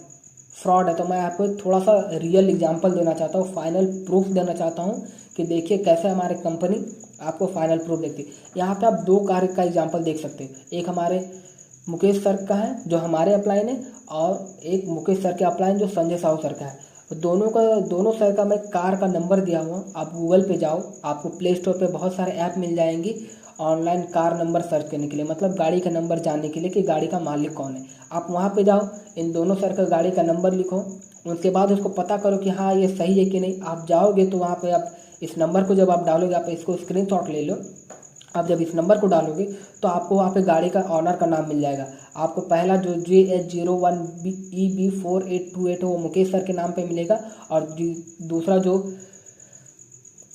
तो मैं आपको थोड़ा सा रियल एग्जांपल देना चाहता हूँ, फाइनल प्रूफ देना चाहता हूँ कि देखिए कैसे हमारे कंपनी आपको फाइनल प्रूफ देती है। यहाँ पे आप 2 कार्य का एग्जांपल देख सकते हैं। एक हमारे मुकेश सर का है जो हमारे अपलाइन है, और एक मुकेश सर के अपलाइन जो संजय साहू सर का है। दोनों सर का मैं कार का नंबर दिया हुआ, आप गूगल पे जाओ, आपको प्ले स्टोर पे बहुत सारे ऐप मिल जाएंगी ऑनलाइन कार नंबर सर्च करने के लिए, मतलब गाड़ी का नंबर जानने के लिए कि गाड़ी का मालिक कौन है। आप वहाँ पे जाओ, इन दोनों सर का गाड़ी का नंबर लिखो, उसके बाद उसको पता करो कि हाँ ये सही है कि नहीं। आप जाओगे तो वहाँ पे आप इस नंबर को जब आप डालोगे, आप इसको स्क्रीनशॉट ले लो। आप जब इस नंबर को डालोगे तो आपको वहाँ पे गाड़ी का ऑनर का नाम मिल जाएगा। आपको पहला जो JH01EB4828 वो मुकेश सर के नाम पे मिलेगा, और दूसरा जो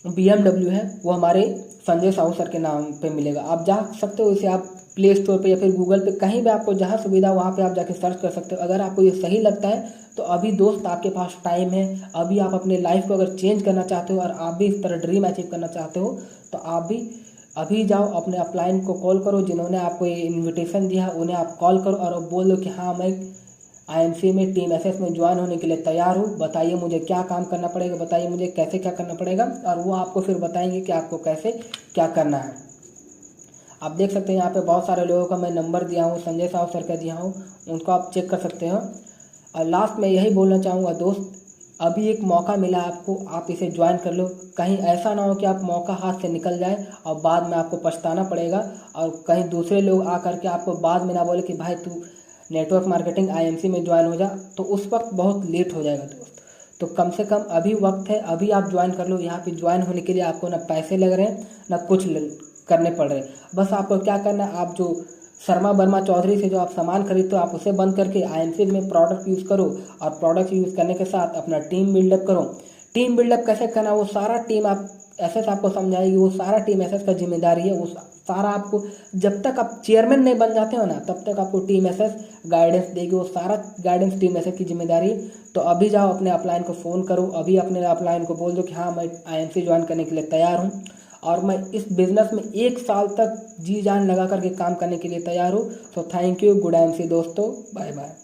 BMW है वो हमारे संजय साहू सर के नाम पे मिलेगा। आप जा सकते हो, इसे आप प्ले स्टोर पे या फिर गूगल पे कहीं भी आपको जहाँ सुविधा वहाँ पे आप जाके सर्च कर सकते हो। अगर आपको ये सही लगता है तो अभी दोस्त आपके पास टाइम है, अभी आप अपने लाइफ को अगर चेंज करना चाहते हो और आप भी इस तरह ड्रीम अचीव करना चाहते हो तो आप भी अभी जाओ, अपने अपलाइन को कॉल करो, जिन्होंने आपको ये इन्विटेशन दिया उन्हें आप कॉल करो और बोल दो कि हाँ मैं आईएमसी में टीम एसएस में ज्वाइन होने के लिए तैयार हूँ, बताइए मुझे क्या काम करना पड़ेगा, बताइए मुझे कैसे क्या करना पड़ेगा, और वो आपको फिर बताएंगे कि आपको कैसे क्या करना है। आप देख सकते हैं यहाँ पे बहुत सारे लोगों का मैं नंबर दिया हूँ, संजय साहब सर का दिया हूँ, उनको आप चेक कर सकते हो। और लास्ट में यही बोलना चाहूँगा दोस्त, अभी एक मौका मिला आपको, आप इसे ज्वाइन कर लो। कहीं ऐसा ना हो कि आप मौका हाथ से निकल जाए और बाद में आपको पछताना पड़ेगा, और कहीं दूसरे लोग आकर के आपको बाद में ना बोले कि भाई तू नेटवर्क मार्केटिंग आईएमसी में ज्वाइन हो जा, तो उस वक्त बहुत लेट हो जाएगा दोस्त। तो कम से कम अभी वक्त है, अभी आप ज्वाइन कर लो। यहाँ पे ज्वाइन होने के लिए आपको ना पैसे लग रहे हैं ना कुछ करने पड़ रहे हैं। बस आपको क्या करना है, आप जो शर्मा वर्मा चौधरी से जो आप सामान खरीदते हो आप उसे बंद करके आईएमसी में प्रोडक्ट यूज़ करो, और प्रोडक्ट यूज़ करने के साथ अपना टीम बिल्डअप करो। टीम बिल्डअप कैसे करना, वो सारा टीम आप एसएस आपको समझाएगी, वो सारा टीम एसएस का जिम्मेदारी है। वो सारा आपको, जब तक आप चेयरमैन नहीं बन जाते हो ना तब तक आपको टीम एसएस गाइडेंस देगी, वो सारा गाइडेंस टीम एसएस की जिम्मेदारी है। तो अभी जाओ अपने अपलाइन को फ़ोन करो, अभी अपने अपलाइन को बोल दो कि हाँ मैं आईएमसी ज्वाइन करने के लिए तैयार हूँ और मैं इस बिज़नेस में 1 साल तक जी जान लगा करके काम करने के लिए तैयार हूँ। तो थैंक यू, गुड आईएमसी दोस्तों, बाय बाय।